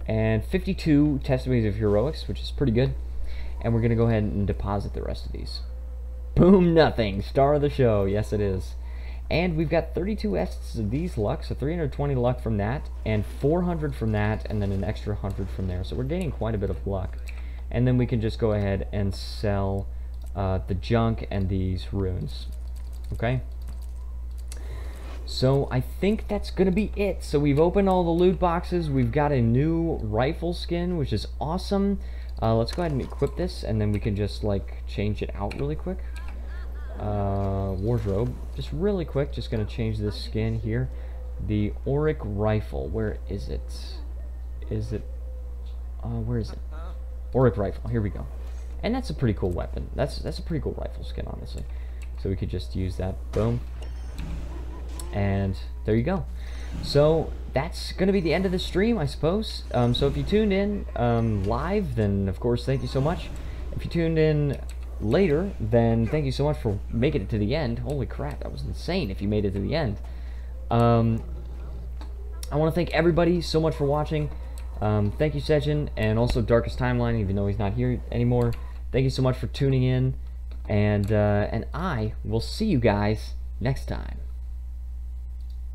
S1: 52 testimonies of heroics, which is pretty good. And we're gonna go ahead and deposit the rest of these. Boom, nothing. Star of the show. Yes, it is. And we've got 32 essences of these luck, so 320 luck from that, and 400 from that, and then an extra 100 from there. So we're gaining quite a bit of luck. And then we can just go ahead and sell the junk and these runes. Okay? So I think that's going to be it. So we've opened all the loot boxes. We've got a new rifle skin, which is awesome. Let's go ahead and equip this, and then we can just like change it out really quick. Wardrobe, just really quick, just going to change this skin here. The Auric rifle, where is it? Where is it? Auric rifle, here we go. And that's a pretty cool weapon. That's a pretty cool rifle skin, honestly. So we could just use that. Boom. And there you go. So that's going to be the end of the stream, I suppose. So if you tuned in live, then of course thank you so much. If you tuned in later, then thank you so much for making it to the end. Holy crap, that was insane if you made it to the end. I want to thank everybody so much for watching. Thank you, Sejin, and also Darkest Timeline, even though he's not here anymore. Thank you so much for tuning in, and I will see you guys next time.